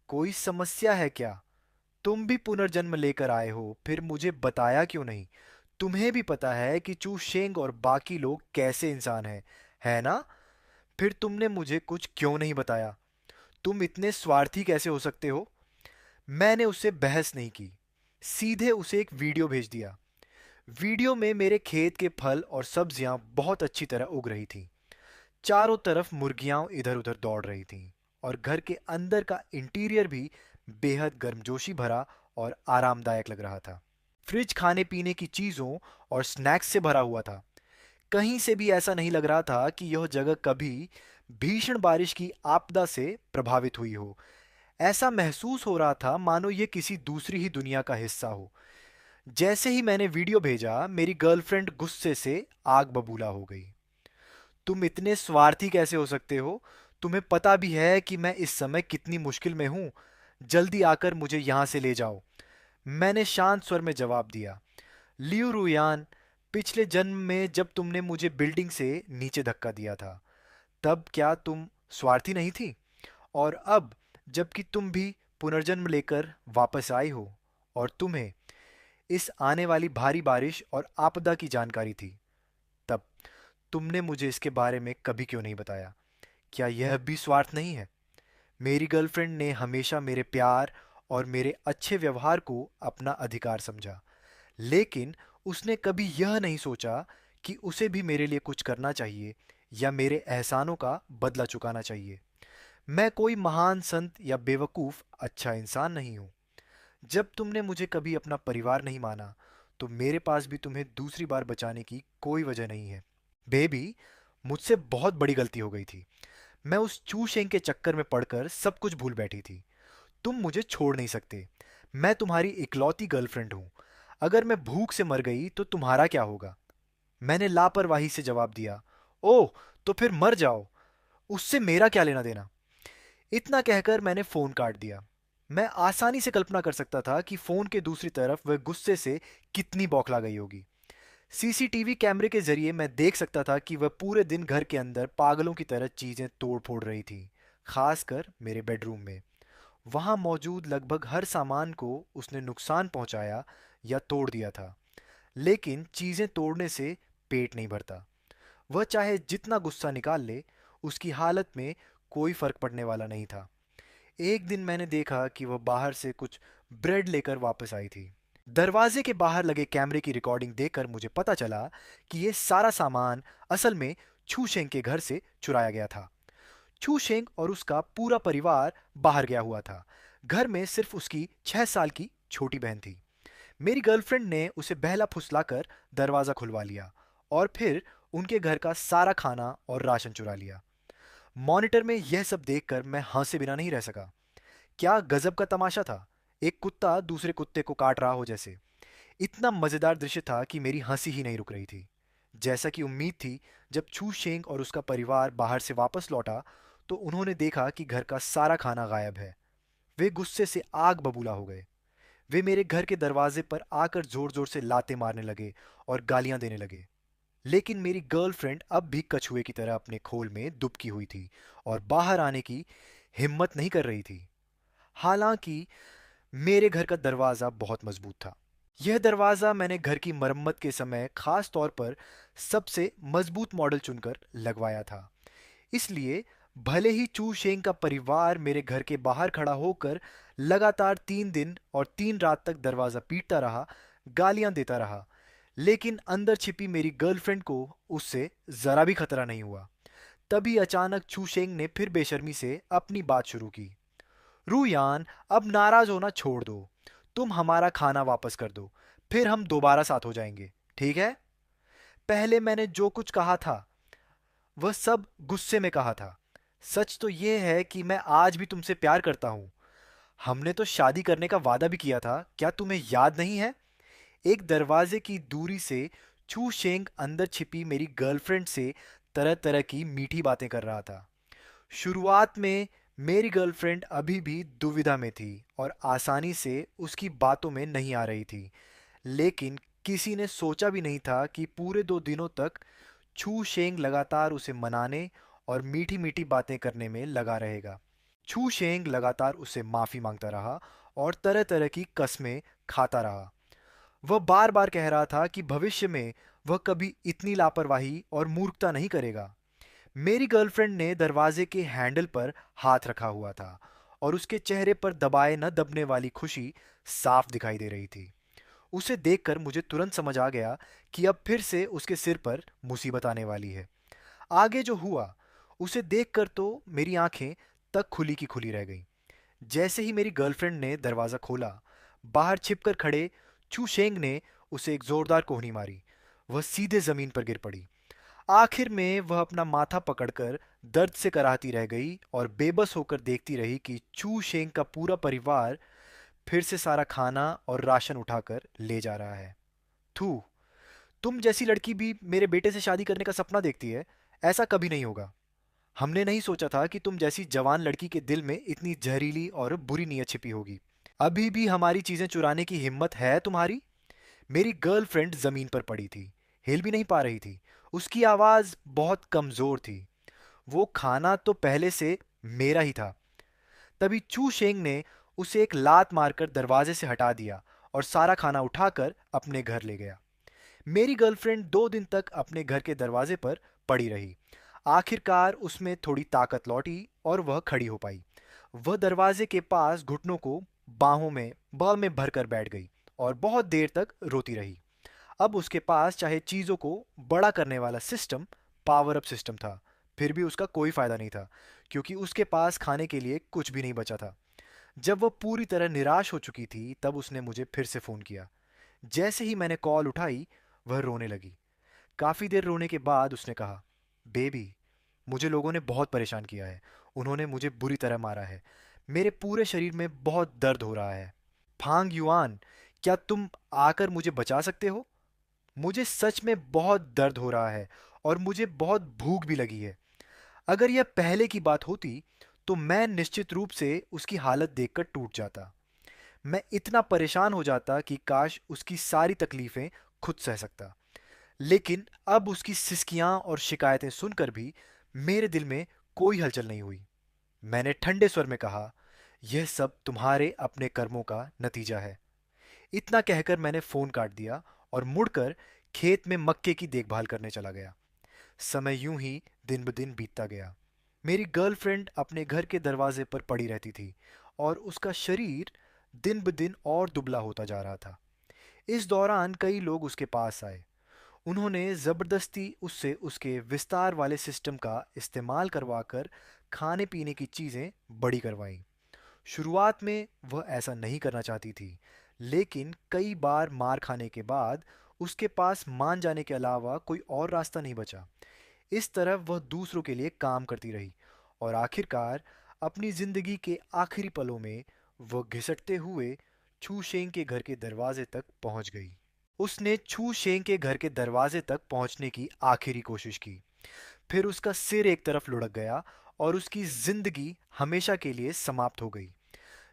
कोई समस्या है क्या? तुम भी पुनर्जन्म लेकर आए हो, फिर मुझे बताया क्यों नहीं? तुम्हें भी पता है कि चू शेंग और बाकी लोग कैसे इंसान हैं, है ना? फिर तुमने मुझे कुछ क्यों नहीं बताया? तुम इतने स्वार्थी कैसे हो सकते हो? मैंने उससे बहस नहीं की, सीधे उसे एक वीडियो भेज दिया। वीडियो में मेरे खेत के फल और सब्जियां बहुत अच्छी तरह उग रही थीं। चारों तरफ मुर्गियां इधर उधर दौड़ रही थीं और घर के अंदर का इंटीरियर भी बेहद गर्मजोशी भरा और आरामदायक लग रहा था। फ्रिज खाने पीने की चीज़ों और स्नैक्स से भरा हुआ था। कहीं से भी ऐसा नहीं लग रहा था कि यह जगह कभी भीषण बारिश की आपदा से प्रभावित हुई हो। ऐसा महसूस हो रहा था मानो ये किसी दूसरी ही दुनिया का हिस्सा हो। जैसे ही मैंने वीडियो भेजा, मेरी गर्लफ्रेंड गुस्से से आग बबूला हो गई। तुम इतने स्वार्थी कैसे हो सकते हो? तुम्हें पता भी है कि मैं इस समय कितनी मुश्किल में हूं। जल्दी आकर मुझे यहां से ले जाओ। मैंने शांत स्वर में जवाब दिया। लियू रुयान, पिछले जन्म में जब तुमने मुझे बिल्डिंग से नीचे धक्का दिया था, तब क्या तुम स्वार्थी नहीं थी? और अब जबकि तुम भी पुनर्जन्म लेकर वापस आई हो और तुम्हें इस आने वाली भारी बारिश और आपदा की जानकारी थी, तब तुमने मुझे इसके बारे में कभी क्यों नहीं बताया? क्या यह भी स्वार्थ नहीं है? मेरी गर्लफ्रेंड ने हमेशा मेरे प्यार और मेरे अच्छे व्यवहार को अपना अधिकार समझा, लेकिन उसने कभी यह नहीं सोचा कि उसे भी मेरे लिए कुछ करना चाहिए या मेरे एहसानों का बदला चुकाना चाहिए। मैं कोई महान संत या बेवकूफ़ अच्छा इंसान नहीं हूँ। जब तुमने मुझे कभी अपना परिवार नहीं माना, तो मेरे पास भी तुम्हें दूसरी बार बचाने की कोई वजह नहीं है। बेबी, मुझसे बहुत बड़ी गलती हो गई थी। मैं उस चूशेंग के चक्कर में पड़कर सब कुछ भूल बैठी थी। तुम मुझे छोड़ नहीं सकते। मैं तुम्हारी इकलौती गर्लफ्रेंड हूँ। अगर मैं भूख से मर गई तो तुम्हारा क्या होगा? मैंने लापरवाही से जवाब दिया। ओह, तो फिर मर जाओ। उससे मेरा क्या लेना देना? इतना कहकर मैंने फोन काट दिया। मैं आसानी से कल्पना कर सकता था कि फोन के दूसरी तरफ वह गुस्से से कितनी बौखला गई होगी। सीसीटीवी कैमरे के जरिए मैं देख सकता था कि वह पूरे दिन घर के अंदर पागलों की तरह चीजें तोड़ फोड़ रही थी, खासकर मेरे बेडरूम में। वहां मौजूद लगभग हर सामान को उसने नुकसान पहुंचाया या तोड़ दिया था, लेकिन चीजें तोड़ने से पेट नहीं भरता। वह चाहे जितना गुस्सा निकाल ले, उसकी हालत में कोई फर्क पड़ने वाला नहीं था। एक दिन मैंने देखा कि वह बाहर से कुछ ब्रेड लेकर वापस आई थी। दरवाजे के बाहर लगे कैमरे की रिकॉर्डिंग देखकर मुझे पता चला कि यह सारा सामान असल में छूशेंग के घर से चुराया गया था। छूशेंग और उसका पूरा परिवार बाहर गया हुआ था। घर में सिर्फ उसकी 6 साल की छोटी बहन थी। मेरी गर्लफ्रेंड ने उसे बहला फुसलाकर दरवाज़ा खुलवा लिया और फिर उनके घर का सारा खाना और राशन चुरा लिया। मॉनिटर में यह सब देखकर मैं हंसे बिना नहीं रह सका। क्या गजब का तमाशा था! एक कुत्ता दूसरे कुत्ते को काट रहा हो जैसे। इतना मजेदार दृश्य था कि मेरी हंसी ही नहीं रुक रही थी। जैसा कि उम्मीद थी, जब छू शेंग और उसका परिवार बाहर से वापस लौटा तो उन्होंने देखा कि घर का सारा खाना गायब है। वे गुस्से से आग बबूला हो गए। वे मेरे घर के दरवाजे पर आकर जोर जोर से लाते मारने लगे और गालियां देने लगे। लेकिन मेरी गर्लफ्रेंड अब भी कछुए की तरह अपने खोल में दुबकी हुई थी और बाहर आने की हिम्मत नहीं कर रही थी। हालांकि मेरे घर का दरवाज़ा बहुत मजबूत था। यह दरवाज़ा मैंने घर की मरम्मत के समय खास तौर पर सबसे मजबूत मॉडल चुनकर लगवाया था। इसलिए भले ही चू शेंग का परिवार मेरे घर के बाहर खड़ा होकर लगातार 3 दिन और 3 रात तक दरवाज़ा पीटता रहा, गालियां देता रहा, लेकिन अंदर छिपी मेरी गर्लफ्रेंड को उससे ज़रा भी खतरा नहीं हुआ। तभी अचानक चू शेंग ने फिर बेशर्मी से अपनी बात शुरू की। रूयान, अब नाराज होना छोड़ दो। तुम हमारा खाना वापस कर दो, फिर हम दोबारा साथ हो जाएंगे, ठीक है? पहले मैंने जो कुछ कहा था वह सब गुस्से में कहा था। सच तो यह है कि मैं आज भी तुमसे प्यार करता हूं। हमने तो शादी करने का वादा भी किया था, क्या तुम्हें याद नहीं है? एक दरवाजे की दूरी से चू शेंग अंदर छिपी मेरी गर्लफ्रेंड से तरह तरह की मीठी बातें कर रहा था। शुरुआत में मेरी गर्लफ्रेंड अभी भी दुविधा में थी और आसानी से उसकी बातों में नहीं आ रही थी, लेकिन किसी ने सोचा भी नहीं था कि पूरे 2 दिनों तक छू शेंग लगातार उसे मनाने और मीठी मीठी बातें करने में लगा रहेगा। छू शेंग लगातार उससे माफ़ी मांगता रहा और तरह तरह की कस्में खाता रहा। वह बार बार कह रहा था कि भविष्य में वह कभी इतनी लापरवाही और मूर्खता नहीं करेगा। मेरी गर्लफ्रेंड ने दरवाजे के हैंडल पर हाथ रखा हुआ था और उसके चेहरे पर दबाए न दबने वाली खुशी साफ दिखाई दे रही थी। उसे देखकर मुझे तुरंत समझ आ गया कि अब फिर से उसके सिर पर मुसीबत आने वाली है। आगे जो हुआ उसे देखकर तो मेरी आंखें तक खुली की खुली रह गईं। जैसे ही मेरी गर्लफ्रेंड ने दरवाज़ा खोला, बाहर छिपकर खड़े चू शेंग ने उसे एक जोरदार कोहनी मारी। वह सीधे जमीन पर गिर पड़ी। आखिर में वह अपना माथा पकड़कर दर्द से कराहती रह गई और बेबस होकर देखती रही कि चू शेंग का पूरा परिवार फिर से सारा खाना और राशन उठाकर ले जा रहा है। थू, तुम जैसी लड़की भी मेरे बेटे से शादी करने का सपना देखती है? ऐसा कभी नहीं होगा। हमने नहीं सोचा था कि तुम जैसी जवान लड़की के दिल में इतनी जहरीली और बुरी नीयत छिपी होगी। अभी भी हमारी चीजें चुराने की हिम्मत है तुम्हारी? मेरी गर्लफ्रेंड जमीन पर पड़ी थी, हिल भी नहीं पा रही थी। उसकी आवाज बहुत कमजोर थी। वो खाना तो पहले से मेरा ही था। तभी चू शेंग ने उसे एक लात मारकर दरवाजे से हटा दिया और सारा खाना उठाकर अपने घर ले गया। मेरी गर्लफ्रेंड 2 दिन तक अपने घर के दरवाजे पर पड़ी रही। आखिरकार उसमें थोड़ी ताकत लौटी और वह खड़ी हो पाई। वह दरवाजे के पास घुटनों को बाहों में बॉल में भरकर बैठ गई और बहुत देर तक रोती रही। अब उसके पास चाहे चीज़ों को बड़ा करने वाला सिस्टम, पावर अप सिस्टम था, फिर भी उसका कोई फ़ायदा नहीं था, क्योंकि उसके पास खाने के लिए कुछ भी नहीं बचा था। जब वह पूरी तरह निराश हो चुकी थी, तब उसने मुझे फिर से फ़ोन किया। जैसे ही मैंने कॉल उठाई, वह रोने लगी। काफ़ी देर रोने के बाद उसने कहा, बेबी, मुझे लोगों ने बहुत परेशान किया है। उन्होंने मुझे बुरी तरह मारा है। मेरे पूरे शरीर में बहुत दर्द हो रहा है। फांग युआन, क्या तुम आकर मुझे बचा सकते हो? मुझे सच में बहुत दर्द हो रहा है और मुझे बहुत भूख भी लगी है। अगर यह पहले की बात होती, तो मैं निश्चित रूप से उसकी हालत देखकर टूट जाता। मैं इतना परेशान हो जाता कि काश उसकी सारी तकलीफें खुद सह सकता। लेकिन अब उसकी सिसकियां और शिकायतें सुनकर भी मेरे दिल में कोई हलचल नहीं हुई। मैंने ठंडे स्वर में कहा, यह सब तुम्हारे अपने कर्मों का नतीजा है। इतना कहकर मैंने फोन काट दिया और मुड़कर खेत में मक्के की देखभाल करने चला गया। समय यूं ही दिन ब दिन बीतता गया। मेरी गर्लफ्रेंड अपने घर के दरवाजे पर पड़ी रहती थी और उसका शरीर दिन ब दिन और दुबला होता जा रहा था। इस दौरान कई लोग उसके पास आए। उन्होंने ज़बरदस्ती उससे उसके विस्तार वाले सिस्टम का इस्तेमाल करवाकर खाने पीने की चीज़ें बड़ी करवाईं। शुरुआत में वह ऐसा नहीं करना चाहती थी, लेकिन कई बार मार खाने के बाद उसके पास मान जाने के अलावा कोई और रास्ता नहीं बचा। इस तरह वह दूसरों के लिए काम करती रही और आखिरकार अपनी जिंदगी के आखिरी पलों में वह घिसटते हुए छू शेंग के घर के दरवाजे तक पहुंच गई। उसने छू शेंग के घर के दरवाजे तक पहुंचने की आखिरी कोशिश की। फिर उसका सिर एक तरफ लुढ़क गया और उसकी जिंदगी हमेशा के लिए समाप्त हो गई।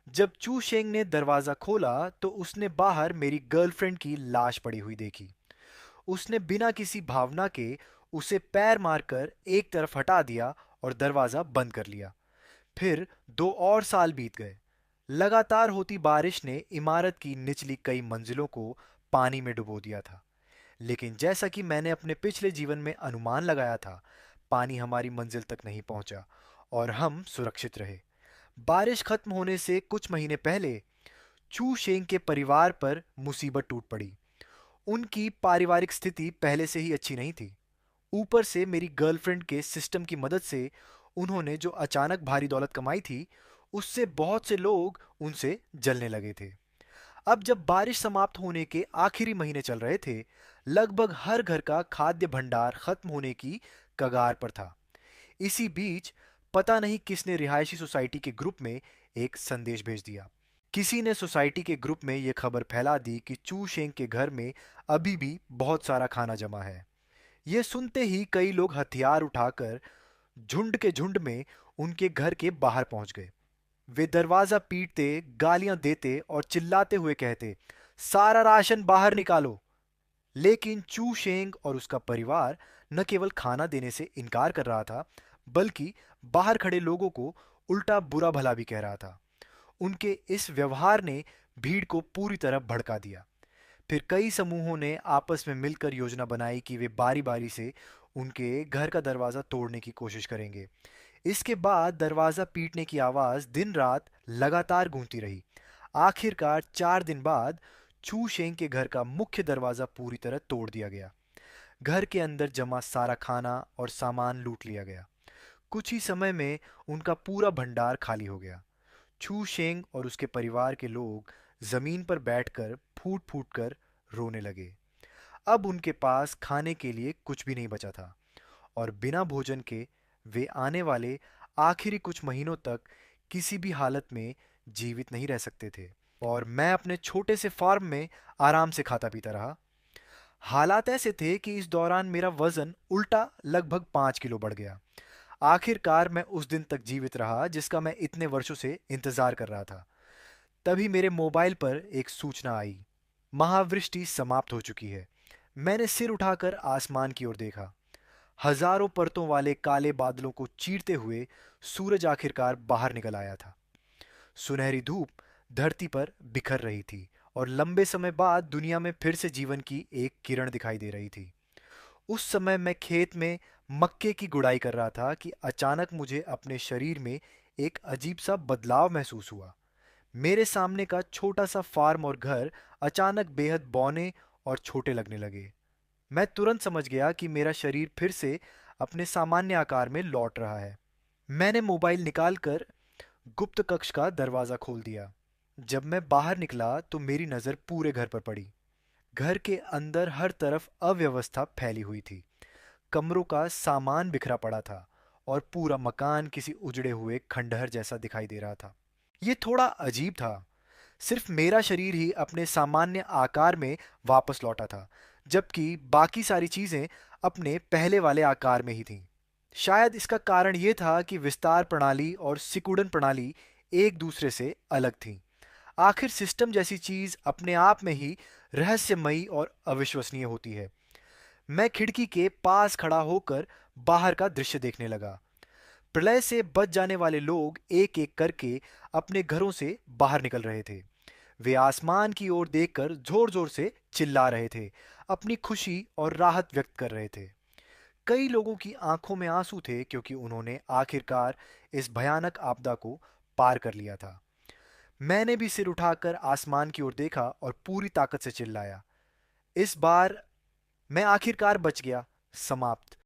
जब चू शेंग ने दरवाजा खोला तो उसने बाहर मेरी गर्लफ्रेंड की लाश पड़ी हुई देखी। उसने बिना किसी भावना के उसे पैर मारकर एक तरफ हटा दिया और दरवाजा बंद कर लिया। फिर 2 और साल बीत गए। लगातार होती बारिश ने इमारत की निचली कई मंजिलों को पानी में डुबो दिया था। लेकिन जैसा कि मैंने अपने पिछले जीवन में अनुमान लगाया था, पानी हमारी मंजिल तक नहीं पहुंचा और हम सुरक्षित रहे। बारिश खत्म होने से कुछ महीने पहले चू शेंग के परिवार पर मुसीबत टूट पड़ी। उनकी पारिवारिक स्थिति पहले से ही अच्छी नहीं थी। ऊपर से मेरी गर्लफ्रेंड के सिस्टम की मदद से उन्होंने जो अचानक भारी दौलत कमाई थी, उससे बहुत से लोग उनसे जलने लगे थे। अब जब बारिश समाप्त होने के आखिरी महीने चल रहे थे, लगभग हर घर का खाद्य भंडार खत्म होने की कगार पर था। इसी बीच पता नहीं किसने रिहायशी सोसाइटी के ग्रुप में एक संदेश भेज दिया। किसी ने सोसाइटी के ग्रुप में यह खबर फैला दी कि चू शेंग के घर में अभी भी बहुत सारा खाना जमा है। यह सुनते ही कई लोग हथियार उठाकर झुंड के झुंड में उनके घर के बाहर पहुंच गए। वे दरवाजा पीटते, गालियां देते और चिल्लाते हुए कहते, सारा राशन बाहर निकालो। लेकिन चू शेंग और उसका परिवार न केवल खाना देने से इनकार कर रहा था, बल्कि बाहर खड़े लोगों को उल्टा बुरा भला भी कह रहा था। उनके इस व्यवहार ने भीड़ को पूरी तरह भड़का दिया। फिर कई समूहों ने आपस में मिलकर योजना बनाई कि वे बारी बारी से उनके घर का दरवाज़ा तोड़ने की कोशिश करेंगे। इसके बाद दरवाज़ा पीटने की आवाज़ दिन रात लगातार गूंजती रही। आखिरकार 4 दिन बाद चू शेंग के घर का मुख्य दरवाज़ा पूरी तरह तोड़ दिया गया। घर के अंदर जमा सारा खाना और सामान लूट लिया गया। कुछ ही समय में उनका पूरा भंडार खाली हो गया। छू शेंग और उसके परिवार के लोग जमीन पर बैठकर फूट फूट कर रोने लगे। अब उनके पास खाने के लिए कुछ भी नहीं बचा था और बिना भोजन के वे आने वाले आखिरी कुछ महीनों तक किसी भी हालत में जीवित नहीं रह सकते थे। और मैं अपने छोटे से फार्म में आराम से खाता पीता रहा। हालात ऐसे थे कि इस दौरान मेरा वजन उल्टा लगभग 5 किलो बढ़ गया। आखिरकार मैं उस दिन तक जीवित रहा जिसका मैं इतने वर्षों से इंतजार कर रहा था। तभी मेरे मोबाइल पर एक सूचना आई, महावृष्टि समाप्त हो चुकी है। मैंने सिर उठाकर आसमान की ओर देखा। हजारों परतों वाले काले बादलों को चीरते हुए सूरज आखिरकार बाहर निकल आया था। सुनहरी धूप धरती पर बिखर रही थी और लंबे समय बाद दुनिया में फिर से जीवन की एक किरण दिखाई दे रही थी। उस समय मैं खेत में मक्के की गुड़ाई कर रहा था कि अचानक मुझे अपने शरीर में एक अजीब सा बदलाव महसूस हुआ। मेरे सामने का छोटा सा फार्म और घर अचानक बेहद बौने और छोटे लगने लगे। मैं तुरंत समझ गया कि मेरा शरीर फिर से अपने सामान्य आकार में लौट रहा है। मैंने मोबाइल निकालकर गुप्त कक्ष का दरवाज़ा खोल दिया। जब मैं बाहर निकला तो मेरी नज़र पूरे घर पर पड़ी। घर के अंदर हर तरफ अव्यवस्था फैली हुई थी। कमरों का सामान बिखरा पड़ा था और पूरा मकान किसी उजड़े हुए खंडहर जैसा दिखाई दे रहा था। ये थोड़ा अजीब था। सिर्फ मेरा शरीर ही अपने सामान्य आकार में वापस लौटा था, जबकि बाकी सारी चीजें अपने पहले वाले आकार में ही थीं। शायद इसका कारण ये था कि विस्तार प्रणाली और सिकुड़न प्रणाली एक दूसरे से अलग थीं। आखिर सिस्टम जैसी चीज अपने आप में ही रहस्यमयी और अविश्वसनीय होती है। मैं खिड़की के पास खड़ा होकर बाहर का दृश्य देखने लगा। प्रलय से बच जाने वाले लोग एक एक करके अपने घरों से बाहर निकल रहे थे। वे आसमान की ओर देखकर जोर जोर से चिल्ला रहे थे, अपनी खुशी और राहत व्यक्त कर रहे थे। कई लोगों की आंखों में आंसू थे क्योंकि उन्होंने आखिरकार इस भयानक आपदा को पार कर लिया था। मैंने भी सिर उठाकर आसमान की ओर देखा और पूरी ताकत से चिल्लाया, इस बार मैं आखिरकार बच गया। समाप्त।